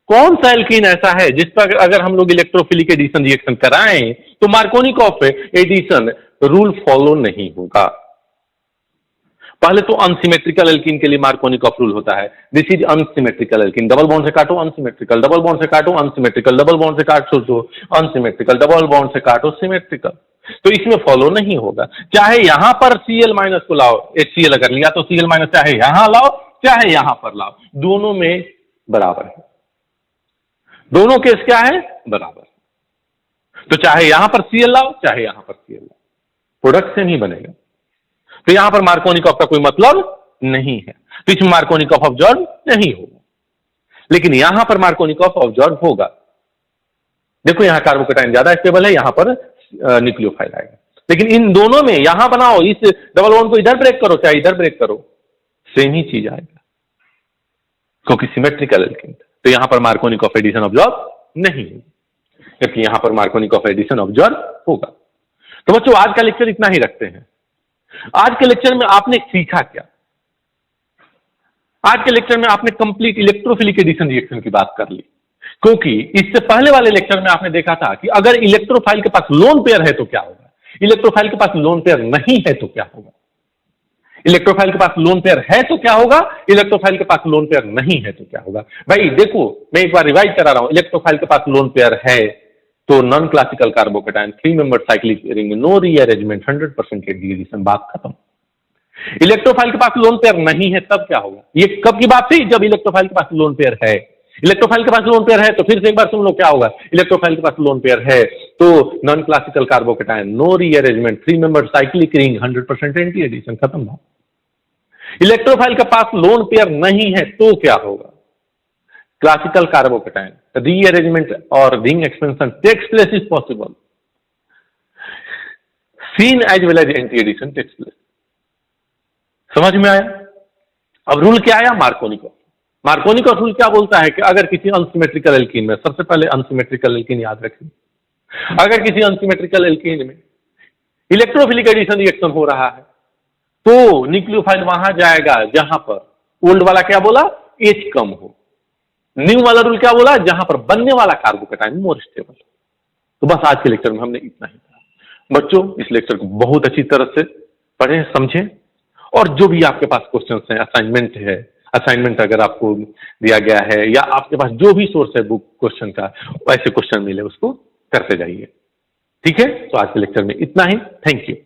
कौन सा एल्कीन ऐसा है जिस पर अगर हम लोग इलेक्ट्रोफिलिक एडिशन रिएक्शन कराएं तो मार्कोनिकॉफ एडिशन रूल फॉलो नहीं होगा। पहले तो अनसिमेट्रिकल एल्कीन के लिए मार्कोनिकॉफ रूल होता है, this is unsymmetrical alkene, double bond से काटो अनसिमेट्रिकल, डबल बॉन्ड से काटो अनसिमेट्रिकल, डबल बॉन्ड से काटो तो अनसिमेट्रिकल, डबल बॉन्ड से काटो सिमेट्रिकल। तो इसमें फॉलो नहीं होगा। चाहे यहां पर Cl माइनस को लाओ, HCl अगर लिया तो Cl माइनस चाहे यहां लाओ चाहे यहां पर लाओ, दोनों में बराबर है। दोनों केस क्या है? बराबर। तो चाहे यहां पर Cl लाओ चाहे यहां पर Cl लाओ, प्रोडक्ट से नहीं बनेगा। तो यहां पर मार्कोनिकॉफ का कोई मतलब नहीं है, तो इसमें मार्कोनिकॉफ ऑब्जर्व नहीं होगा। लेकिन यहां पर मार्कोनिकॉफ ऑब्जर्व होगा। देखो यहां कार्बोकेटाइन ज्यादा स्टेबल है, यहां पर न्यूक्लियोफाइल आएगा। लेकिन इन दोनों में यहां बनाओ, इस डबल बॉन्ड को इधर ब्रेक करो चाहे इधर ब्रेक करो, सेम ही चीज आएगा क्योंकि सिमेट्रिकल एल्कीन। तो यहां पर मार्कोनिकॉफ एडिशन ऑब्जर्व नहीं है, जबकि यहां पर मार्कोनिकॉफ एडिशन ऑब्जर्व होगा। तो बच्चों आज का लेक्चर इतना ही रखते हैं। आज के लेक्चर में आपने सीखा क्या? आज के लेक्चर में आपने कंप्लीट इलेक्ट्रोफिलिक एडिशन रिएक्शन की बात कर ली, क्योंकि इससे पहले वाले लेक्चर में आपने देखा था कि अगर इलेक्ट्रोफाइल के पास लोन पेयर है तो क्या होगा, इलेक्ट्रोफाइल के पास लोन पेयर नहीं है तो क्या होगा, इलेक्ट्रोफाइल के पास लोन पेयर है तो क्या होगा, इलेक्ट्रोफाइल के पास लोन पेयर नहीं है तो क्या होगा। भाई देखो मैं एक बार रिवाइज करा रहा हूं, इलेक्ट्रोफाइल के पास लोन पेयर है तो non classical carbocation 3 member cyclic ring में नो रीअरेंजमेंट 100% एडिशन, बात खत्म। इलेक्ट्रोफाइल के पास लोन पेयर नहीं है तब क्या होगा, ये कब की बात थी? जब इलेक्ट्रोफाइल के पास लोन पेयर है। इलेक्ट्रोफाइल के पास लोन पेयर है तो फिर से एक बार सुन लो क्या होगा, इलेक्ट्रोफाइल के पास लोन पेयर है तो non classical carbocation no rearrangement 3 member cyclic ring 100% anti addition, खत्म बात। इलेक्ट्रोफाइल के पास लोन पेयर नहीं है तो क्या होगा, classical carbocation rearrangement or ring expansion takes place is possible, seen as well as anti addition takes place। समझ में आया? अब रूल क्या आया? मार्कोनिकॉफ। मार्कोनिकॉफ रूल क्या बोलता है कि अगर किसी अनसिमेट्रिकल एल्कीन में, सबसे पहले अनसिमेट्रिकल एल्कीन याद रखिए, अगर किसी अनसिमेट्रिकल एल्कीन में इलेक्ट्रोफिलिक एडिशन रिएक्शन हो रहा है तो न्यूक्लियोफाइल वहां जाएगा जहां पर ओल्ड वाला क्या बोला, H कम हो, न्यू वाला रूल क्या बोला, जहां पर बनने वाला कार्बोकेटाइन मोर स्टेबल। तो बस आज के लेक्चर में हमने इतना ही कहा। बच्चों इस लेक्चर को बहुत अच्छी तरह से पढ़ें समझें, और जो भी आपके पास क्वेश्चंस हैं, असाइनमेंट है, असाइनमेंट अगर आपको दिया गया है या आपके पास जो भी सोर्स है बुक क्वेश्चन का, ऐसे क्वेश्चन मिले उसको करते जाइए। ठीक है, तो आज के लेक्चर में इतना ही। Thank you.